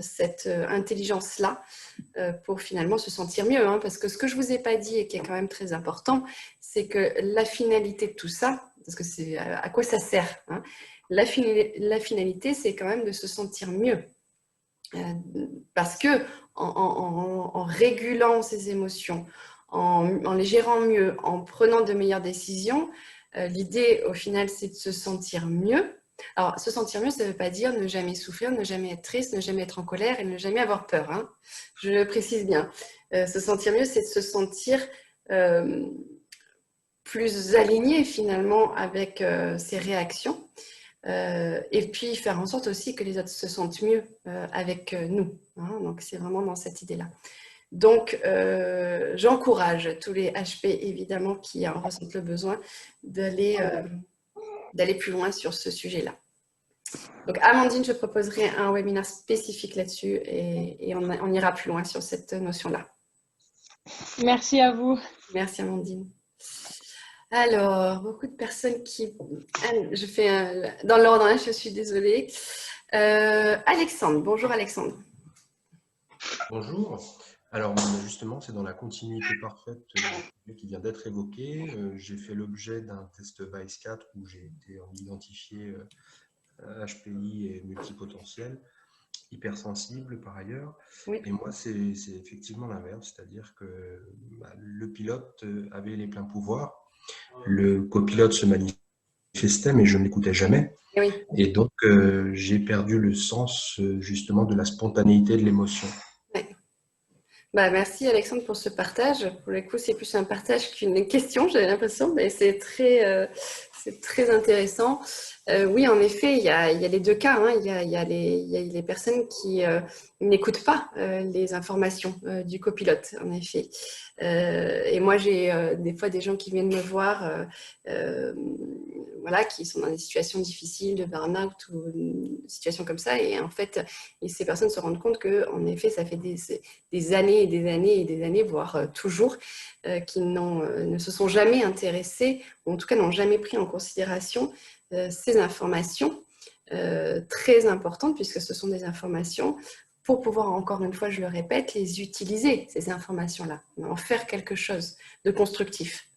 cette intelligence-là pour finalement se sentir mieux. Hein, parce que ce que je ne vous ai pas dit et qui est quand même très important, c'est que la finalité de tout ça, parce que c'est à quoi ça sert, hein, la finalité, c'est quand même de se sentir mieux. Parce que en régulant ses émotions, en les gérant mieux, en prenant de meilleures décisions, l'idée au final c'est de se sentir mieux. Alors se sentir mieux, ça ne veut pas dire ne jamais souffrir, ne jamais être triste, ne jamais être en colère et ne jamais avoir peur, hein. Je le précise bien. Se sentir mieux, c'est de se sentir plus aligné finalement avec ses réactions. Et puis faire en sorte aussi que les autres se sentent mieux avec nous, hein. Donc c'est vraiment dans cette idée-là. Donc j'encourage tous les HP évidemment qui en ressentent le besoin d'aller plus loin sur ce sujet-là. Donc Amandine, je proposerai un webinaire spécifique là-dessus et on ira plus loin sur cette notion-là. Merci à vous. Merci Amandine. Alors, beaucoup de personnes qui... Je fais dans l'ordre, hein, je suis désolée. Alexandre, bonjour Alexandre. Bonjour. Alors justement, c'est dans la continuité parfaite qui vient d'être évoquée. J'ai fait l'objet d'un test VICE-4 où j'ai été identifié HPI et multipotentiel, hypersensible par ailleurs. Oui. Et moi, c'est effectivement l'inverse, c'est-à-dire que le pilote avait les pleins pouvoirs. Le copilote se manifestait, mais je ne l'écoutais jamais. Oui. Et donc, j'ai perdu le sens justement de la spontanéité de l'émotion. Oui. Merci Alexandre pour ce partage. Pour le coup, c'est plus un partage qu'une question, j'ai l'impression, mais c'est C'est très intéressant. Oui, en effet, il y a les deux cas. Hein. Il y a les personnes qui n'écoutent pas les informations du copilote, en effet. Et moi, j'ai des fois des gens qui viennent me voir, voilà, qui sont dans des situations difficiles, de burn-out ou une situation comme ça. Et en fait, ces personnes se rendent compte qu'en effet, ça fait des années et des années et des années, voire toujours, qui ne se sont jamais intéressés, ou en tout cas n'ont jamais pris en considération ces informations très importantes, puisque ce sont des informations pour pouvoir, encore une fois, je le répète, les utiliser, ces informations-là, en faire quelque chose de constructif.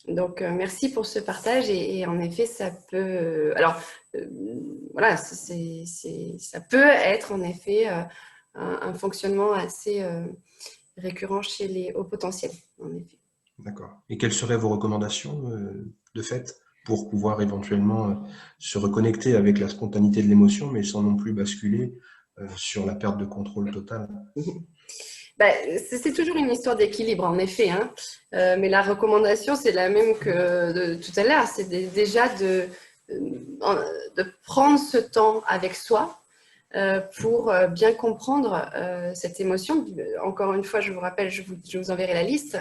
Donc, merci pour ce partage. Et en effet, ça peut... alors, voilà, ça peut être en effet un fonctionnement assez récurrent chez les hauts potentiels, en effet. D'accord. Et quelles seraient vos recommandations de fait pour pouvoir éventuellement se reconnecter avec la spontanéité de l'émotion, mais sans non plus basculer sur la perte de contrôle totale? Ben, c'est toujours une histoire d'équilibre, en effet. Hein. Mais la recommandation, c'est la même que tout à l'heure. C'est déjà de prendre ce temps avec soi pour bien comprendre cette émotion. Encore une fois, je vous rappelle, je vous enverrai la liste.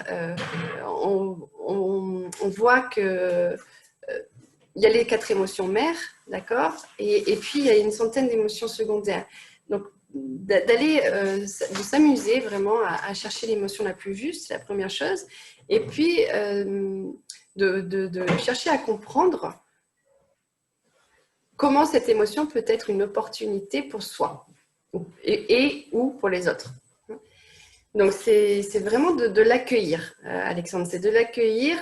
On voit que il y a les 4 émotions mères, d'accord, et puis il y a une centaine d'émotions secondaires. Donc, d'aller de s'amuser vraiment à chercher l'émotion la plus juste, c'est la première chose, et puis de chercher à comprendre comment cette émotion peut être une opportunité pour soi et ou pour les autres. Donc, c'est vraiment de l'accueillir, Alexandre, c'est de l'accueillir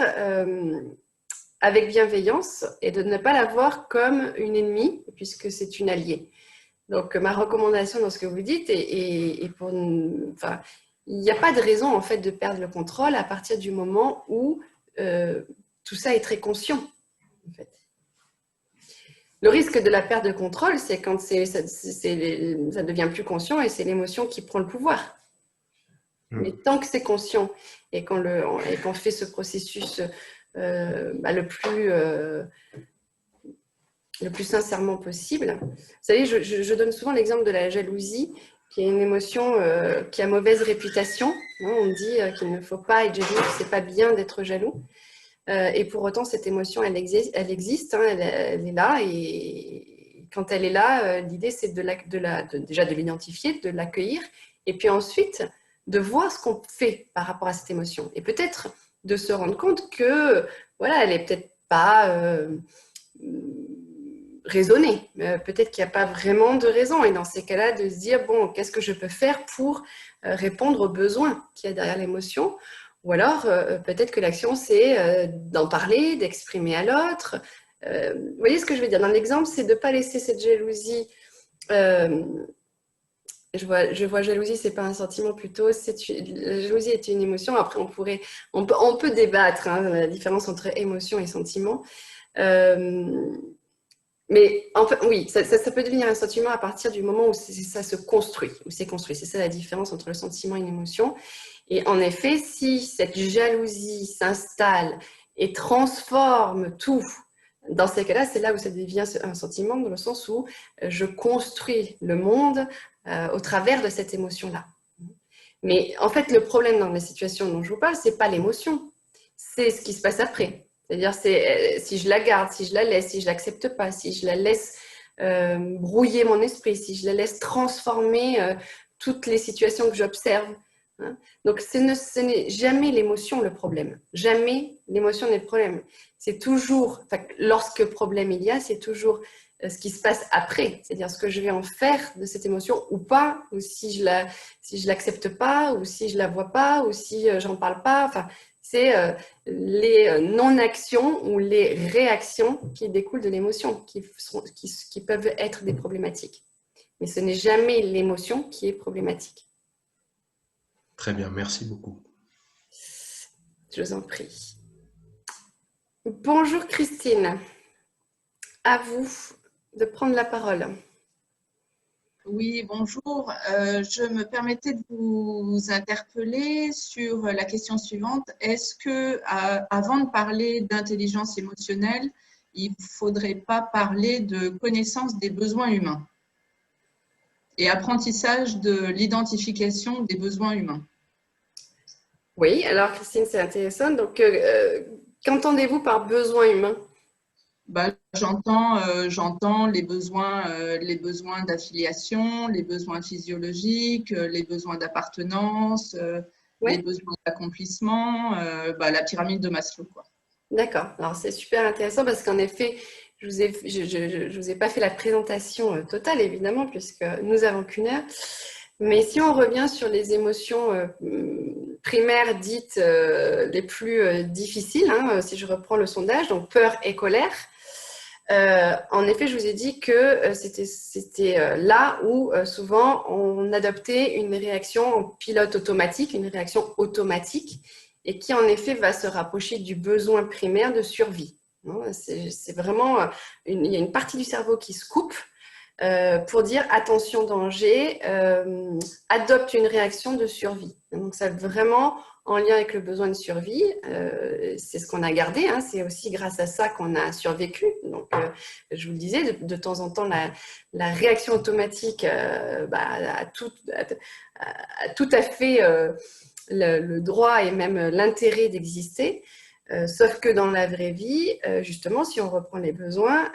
avec bienveillance et de ne pas la voir comme une ennemie, puisque c'est une alliée. Donc, ma recommandation dans ce que vous dites est enfin, il n'y a pas de raison en fait de perdre le contrôle à partir du moment où tout ça est très conscient. En fait. Le risque de la perte de contrôle, c'est quand ça devient plus conscient et c'est l'émotion qui prend le pouvoir. Mais tant que c'est conscient et qu'on fait ce processus le plus sincèrement possible. Vous savez, je donne souvent l'exemple de la jalousie, qui est une émotion qui a mauvaise réputation. On dit qu'il ne faut pas être jaloux, que ce n'est pas bien d'être jaloux. Et pour autant, cette émotion, elle existe, hein, elle est là. Et quand elle est là, l'idée, c'est déjà de l'identifier, de l'accueillir, et puis ensuite, de voir ce qu'on fait par rapport à cette émotion. Et peut-être de se rendre compte que, voilà, elle n'est peut-être pas raisonnée. Peut-être qu'il n'y a pas vraiment de raison. Et dans ces cas-là, de se dire, bon, qu'est-ce que je peux faire pour répondre aux besoins qu'il y a derrière l'émotion ? Ou alors, peut-être que l'action, c'est d'en parler, d'exprimer à l'autre. Vous voyez ce que je veux dire ? Dans l'exemple, c'est de ne pas laisser cette jalousie... Je vois jalousie, c'est pas un sentiment plutôt. La jalousie est une émotion. Après, on peut débattre la différence entre émotion et sentiment. Mais en fait, oui, ça peut devenir un sentiment à partir du moment où ça se construit, où c'est construit. C'est ça la différence entre le sentiment et une émotion. Et en effet, si cette jalousie s'installe et transforme tout, dans ces cas-là, c'est là où ça devient un sentiment, dans le sens où je construis le monde au travers de cette émotion-là. Mais en fait, le problème dans les situations dont je vous parle, ce n'est pas l'émotion, c'est ce qui se passe après. C'est-à-dire, si je la garde, si je la laisse, si je ne l'accepte pas, si je la laisse brouiller mon esprit, si je la laisse transformer toutes les situations que j'observe. Hein. Donc, ce n'est jamais l'émotion le problème. Jamais l'émotion n'est le problème. C'est toujours, lorsque problème il y a, c'est toujours ce qui se passe après. C'est-à-dire ce que je vais en faire de cette émotion ou pas, ou si je l'accepte pas, ou si je la vois pas, ou si j'en parle pas. Enfin, c'est les non-actions ou les réactions qui découlent de l'émotion, qui peuvent être des problématiques. Mais ce n'est jamais l'émotion qui est problématique. Très bien, merci beaucoup. Je vous en prie. Bonjour Christine. À vous de prendre la parole. Oui, bonjour. Je me permettais de vous interpeller sur la question suivante. Est-ce que, avant de parler d'intelligence émotionnelle, il ne faudrait pas parler de connaissance des besoins humains et apprentissage de l'identification des besoins humains? Oui, alors Christine, c'est intéressant. Donc, qu'entendez-vous par besoin humain? Bah, j'entends les besoins d'affiliation, les besoins physiologiques, les besoins d'appartenance, les Oui, besoins d'accomplissement, la pyramide de Maslow, quoi. d'accord. Alors, c'est super intéressant parce qu'en effet, je vous ai pas fait la présentation totale, évidemment, puisque nous avons qu'une heure. Mais si on revient sur les émotions primaires dites les plus difficiles, hein, si je reprends le sondage, donc peur et colère, en effet, je vous ai dit que c'était là où souvent on adoptait une réaction en pilote automatique, une réaction automatique, et qui en effet va se rapprocher du besoin primaire de survie. C'est vraiment, il y a une partie du cerveau qui se coupe pour dire attention danger, adopte une réaction de survie. Donc ça vraiment en lien avec le besoin de survie, c'est ce qu'on a gardé, hein, c'est aussi grâce à ça qu'on a survécu. Donc je vous le disais, de temps en temps, la réaction automatique a tout à fait le droit et même l'intérêt d'exister. Sauf que dans la vraie vie, justement, si on reprend les besoins,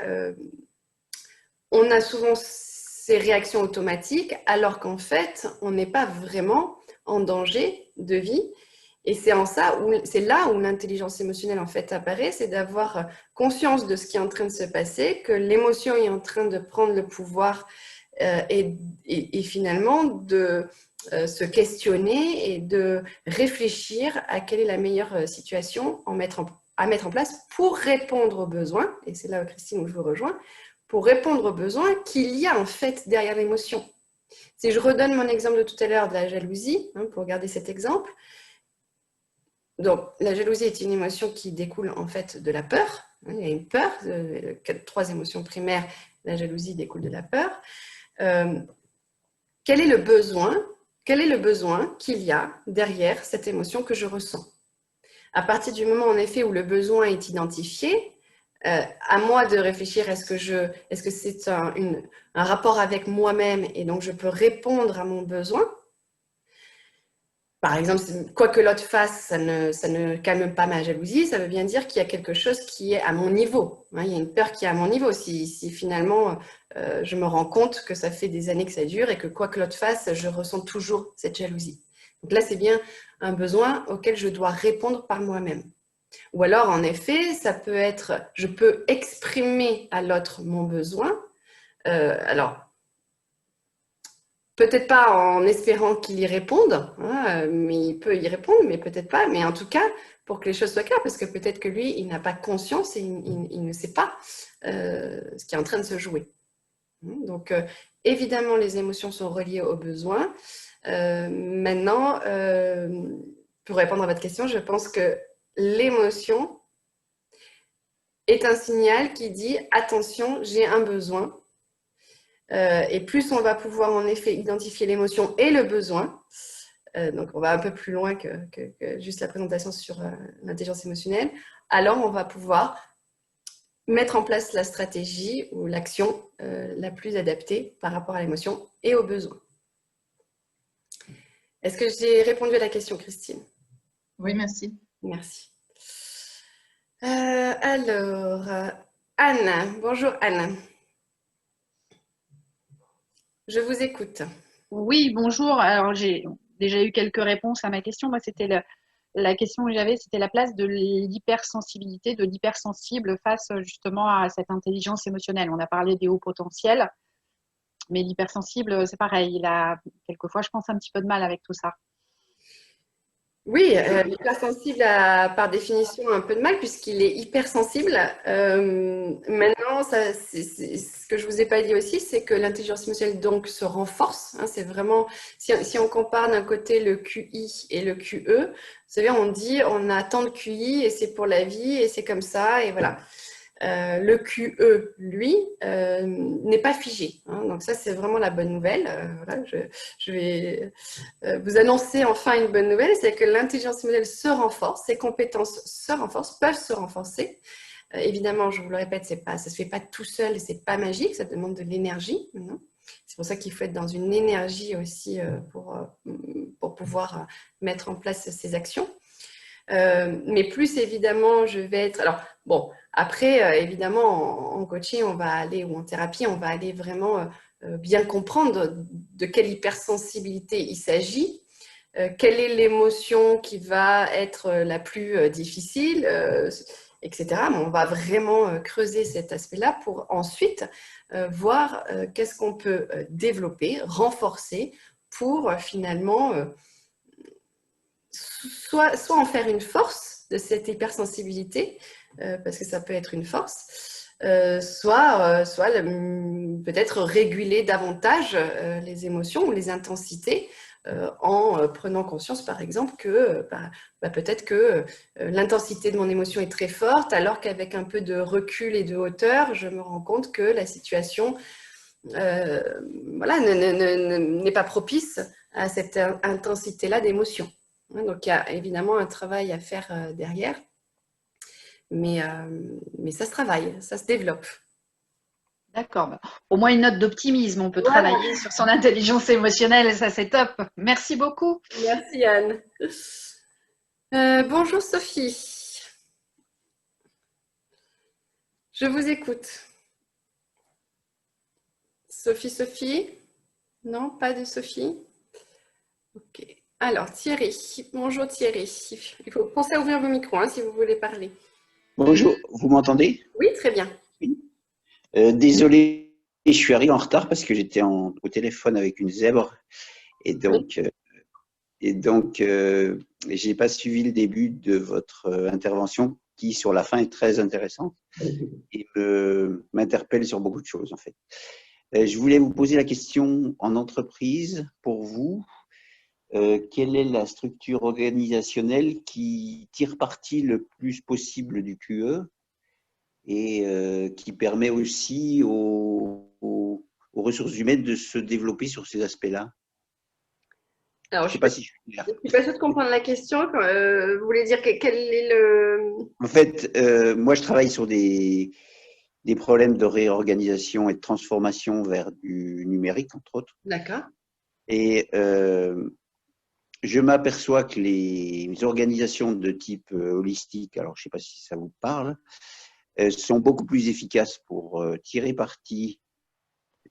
on a souvent ces réactions automatiques alors qu'en fait, on n'est pas vraiment en danger de vie. Et c'est là où l'intelligence émotionnelle en fait apparaît, c'est d'avoir conscience de ce qui est en train de se passer, que l'émotion est en train de prendre le pouvoir et finalement de se questionner et de réfléchir à quelle est la meilleure situation à mettre en place pour répondre aux besoins. Et c'est là, Christine, où je vous rejoins, pour répondre aux besoins qu'il y a en fait derrière l'émotion. Si je redonne mon exemple de tout à l'heure de la jalousie, hein, pour garder cet exemple, donc la jalousie est une émotion qui découle en fait de la peur. Il y a une peur, 3 émotions primaires, la jalousie découle de la peur. Quel est le besoin qu'il y a derrière cette émotion que je ressens? À partir du moment en effet où le besoin est identifié, à moi de réfléchir, est-ce que c'est un rapport avec moi-même et donc je peux répondre à mon besoin? Par exemple, quoi que l'autre fasse, ça ne calme pas ma jalousie, ça veut bien dire qu'il y a quelque chose qui est à mon niveau. Hein, il y a une peur qui est à mon niveau. Si finalement je me rends compte que ça fait des années que ça dure et que quoi que l'autre fasse, je ressens toujours cette jalousie. Donc là, c'est bien un besoin auquel je dois répondre par moi-même. Ou alors, en effet, ça peut être, je peux exprimer à l'autre mon besoin. Alors, peut-être pas en espérant qu'il y réponde, hein, mais il peut y répondre, mais peut-être pas. Mais en tout cas, pour que les choses soient claires, parce que peut-être que lui, il n'a pas conscience et il ne sait pas ce qui est en train de se jouer. Donc, évidemment, les émotions sont reliées aux besoins. Maintenant, pour répondre à votre question, je pense que l'émotion est un signal qui dit « attention, j'ai un besoin ». Et plus on va pouvoir en effet identifier l'émotion et le besoin, donc on va un peu plus loin que juste la présentation sur l'intelligence émotionnelle, alors on va pouvoir mettre en place la stratégie ou l'action la plus adaptée par rapport à l'émotion et aux besoins. Est-ce que j'ai répondu à la question, Christine? Oui, merci. Merci. Alors, Anne. Bonjour Anne. Je vous écoute. Oui, bonjour. Alors, j'ai déjà eu quelques réponses à ma question. Moi, c'était la question que j'avais, c'était la place de l'hypersensibilité, de l'hypersensible face justement à cette intelligence émotionnelle. On a parlé des hauts potentiels, mais l'hypersensible, c'est pareil. Il a quelquefois, je pense, un petit peu de mal avec tout ça. Oui, l'hypersensible a par définition un peu de mal puisqu'il est hypersensible. Maintenant, ce que je vous ai pas dit aussi, c'est que l'intelligence émotionnelle donc se renforce. Hein, c'est vraiment, si on compare d'un côté le QI et le QE, vous savez, on dit on a tant de QI et c'est pour la vie et c'est comme ça et voilà. Le QE, lui, n'est pas figé. Hein. Donc ça, c'est vraiment la bonne nouvelle. Voilà, je vais vous annoncer enfin une bonne nouvelle, c'est que l'intelligence émotionnelle se renforce, ses compétences se renforcent, peuvent se renforcer. Évidemment, je vous le répète, ça ne se fait pas tout seul et ce n'est pas magique, ça demande de l'énergie. C'est pour ça qu'il faut être dans une énergie aussi pour pouvoir mettre en place ces actions. Mais plus évidemment, je vais être... Alors, bon, après, évidemment, en coaching, on va aller, ou en thérapie, on va aller vraiment bien comprendre de quelle hypersensibilité il s'agit, quelle est l'émotion qui va être la plus difficile, etc. Mais on va vraiment creuser cet aspect-là pour ensuite voir qu'est-ce qu'on peut développer, renforcer pour finalement... soit en faire une force de cette hypersensibilité, parce que ça peut être une force, soit peut-être réguler davantage les émotions ou les intensités en prenant conscience, par exemple, que peut-être que l'intensité de mon émotion est très forte, alors qu'avec un peu de recul et de hauteur, je me rends compte que la situation n'est pas propice à cette intensité-là d'émotion. Donc, il y a évidemment un travail à faire derrière, mais ça se travaille, ça se développe. D'accord. Bah, au moins une note d'optimisme. On peut travailler sur son intelligence émotionnelle et ça, c'est top. Merci beaucoup. Merci, Anne. Bonjour, Sophie. Je vous écoute. Sophie? Non, pas de Sophie? Ok. Alors, Thierry. Bonjour, Thierry. Il faut penser à ouvrir vos micros si vous voulez parler. Bonjour, vous m'entendez? Oui, très bien. Oui. Désolé, je suis arrivé en retard parce que j'étais au téléphone avec une zèbre et donc, j'ai pas suivi le début de votre intervention qui, sur la fin, est très intéressante et m'interpelle sur beaucoup de choses en fait. Je voulais vous poser la question en entreprise pour vous. Quelle est la structure organisationnelle qui tire parti le plus possible du QE et qui permet aussi aux ressources humaines de se développer sur ces aspects-là? Alors, je ne sais pas si je suis clair. Je ne suis pas sûre de comprendre la question. Vous voulez dire quel est le… En fait, moi, je travaille sur des problèmes de réorganisation et de transformation vers du numérique, entre autres. D'accord. Et je m'aperçois que les organisations de type holistique, alors je ne sais pas si ça vous parle, sont beaucoup plus efficaces pour tirer parti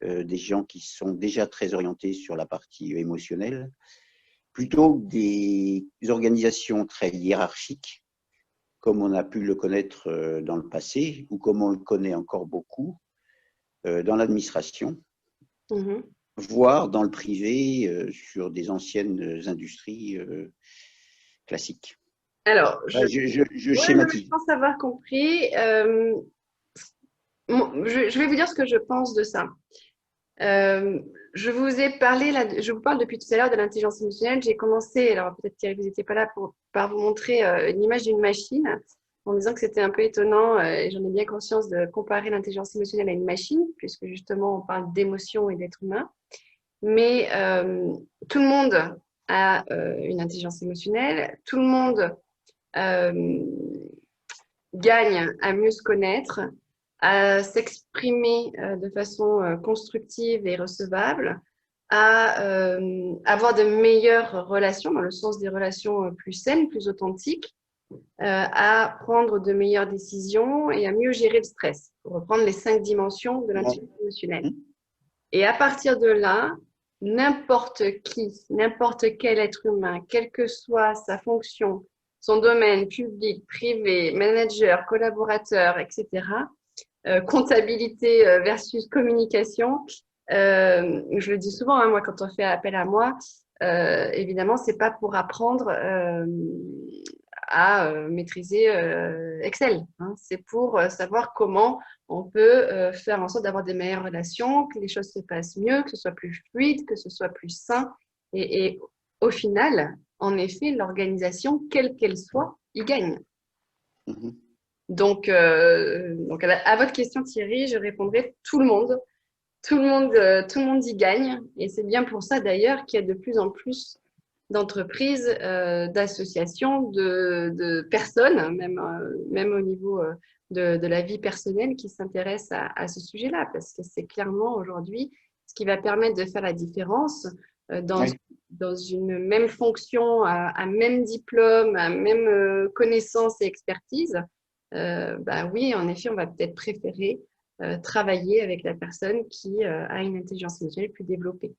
des gens qui sont déjà très orientés sur la partie émotionnelle, plutôt que des organisations très hiérarchiques, comme on a pu le connaître dans le passé, ou comme on le connaît encore beaucoup dans l'administration, voire dans le privé, sur des anciennes industries classiques. Alors, je schématise. Je pense avoir compris. Je vais vous dire ce que je pense de ça. Je vous parle depuis tout à l'heure de l'intelligence émotionnelle. J'ai commencé, alors peut-être Thierry, vous n'étiez pas là par vous montrer une image d'une machine en disant que c'était un peu étonnant et j'en ai bien conscience de comparer l'intelligence émotionnelle à une machine puisque justement on parle d'émotion et d'être humain. Mais tout le monde a une intelligence émotionnelle, tout le monde gagne à mieux se connaître, à s'exprimer de façon constructive et recevable, à avoir de meilleures relations, dans le sens des relations plus saines, plus authentiques, à prendre de meilleures décisions et à mieux gérer le stress, pour reprendre les 5 dimensions de l'intelligence émotionnelle. Et à partir de là, n'importe qui, n'importe quel être humain, quelle que soit sa fonction, son domaine public, privé, manager, collaborateur, etc., comptabilité versus communication, je le dis souvent, moi, quand on fait appel à moi, évidemment, ce n'est pas pour apprendre à maîtriser Excel. C'est pour savoir comment on peut faire en sorte d'avoir des meilleures relations, que les choses se passent mieux, que ce soit plus fluide, que ce soit plus sain. Et au final, en effet, l'organisation, quelle qu'elle soit, y gagne. Donc à votre question, Thierry, je répondrai tout le monde. Tout le monde y gagne. Et c'est bien pour ça, d'ailleurs, qu'il y a de plus en plus d'entreprises, d'associations, de personnes, même au niveau de la vie personnelle, qui s'intéressent à ce sujet-là, parce que c'est clairement aujourd'hui ce qui va permettre de faire la différence dans une même fonction, à même diplôme, à même connaissance et expertise. Oui, en effet, on va peut-être préférer travailler avec la personne qui a une intelligence émotionnelle plus développée.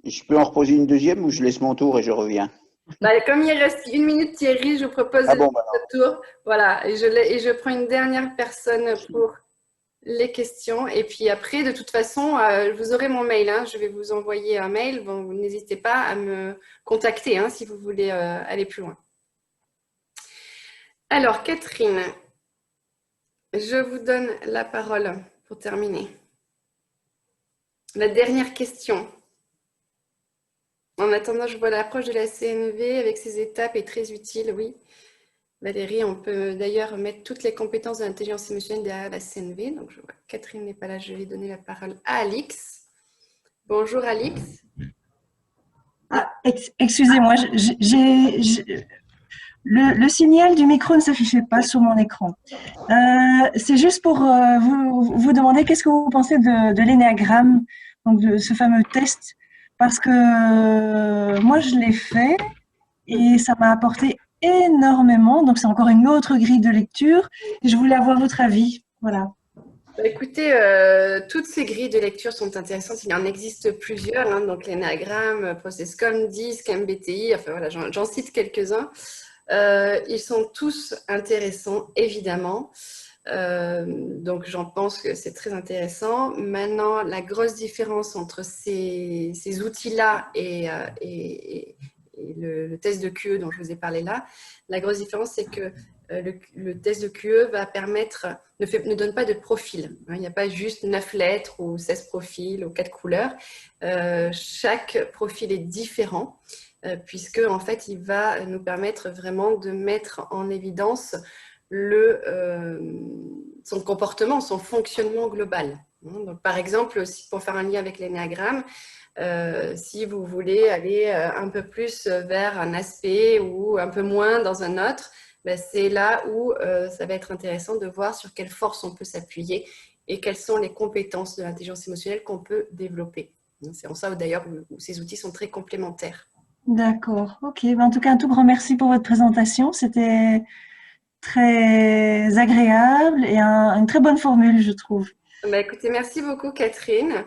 Je peux en reposer une deuxième ou je laisse mon tour et je reviens? Comme il reste 1 minute, Thierry, je vous propose le tour. Voilà, et je prends une dernière personne pour les questions. Et puis après, de toute façon, vous aurez mon mail. Hein, je vais vous envoyer un mail. Bon, vous n'hésitez pas à me contacter hein, si vous voulez aller plus loin. Alors, Catherine, je vous donne la parole pour terminer. La dernière question. En attendant, je vois l'approche de la CNV avec ses étapes est très utile, oui. Valérie, on peut d'ailleurs mettre toutes les compétences de l'intelligence émotionnelle derrière la CNV. Donc, je vois que Catherine n'est pas là, je vais donner la parole à Alix. Bonjour Alix. Ah, excusez-moi, le signal du micro ne s'affichait pas sur mon écran. C'est juste pour vous demander qu'est-ce que vous pensez de l'énéagramme, donc de ce fameux test, parce que moi je l'ai fait et ça m'a apporté énormément, donc c'est encore une autre grille de lecture et je voulais avoir votre avis. Voilà. Écoutez, toutes ces grilles de lecture sont intéressantes. Il en existe plusieurs, hein, donc l'énéagramme, ProcessCom, DISC, MBTI, enfin voilà, j'en cite quelques-uns. Ils sont tous intéressants, évidemment. Donc, j'en pense que c'est très intéressant. Maintenant, la grosse différence entre ces outils-là et le test de QE dont je vous ai parlé là, la grosse différence, c'est que le test de QE va permettre, ne donne pas de profil. Il n'y a pas juste 9 lettres ou 16 profils ou 4 couleurs. Chaque profil est différent. Puisque en fait, il va nous permettre vraiment de mettre en évidence son comportement, son fonctionnement global. Donc, par exemple, pour faire un lien avec l'énéagramme, si vous voulez aller un peu plus vers un aspect ou un peu moins dans un autre, c'est là où ça va être intéressant de voir sur quelle force on peut s'appuyer et quelles sont les compétences de l'intelligence émotionnelle qu'on peut développer. C'est en ça d'ailleurs où ces outils sont très complémentaires. D'accord, ok. En tout cas, un tout grand merci pour votre présentation. C'était très agréable et une très bonne formule, je trouve. Écoutez, merci beaucoup, Catherine.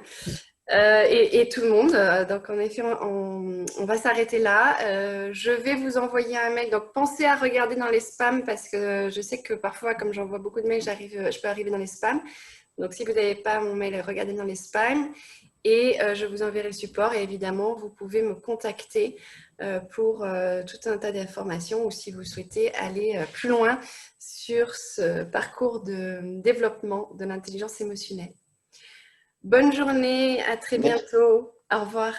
Et tout le monde. Donc, en effet, on va s'arrêter là. Je vais vous envoyer un mail. Donc, pensez à regarder dans les spams parce que je sais que parfois, comme j'envoie beaucoup de mails, je peux arriver dans les spams. Donc, si vous n'avez pas mon mail, regardez dans les spams. Et je vous enverrai le support. Et évidemment, vous pouvez me contacter pour tout un tas d'informations ou si vous souhaitez aller plus loin sur ce parcours de développement de l'intelligence émotionnelle. Bonne journée, à très bientôt. Au revoir.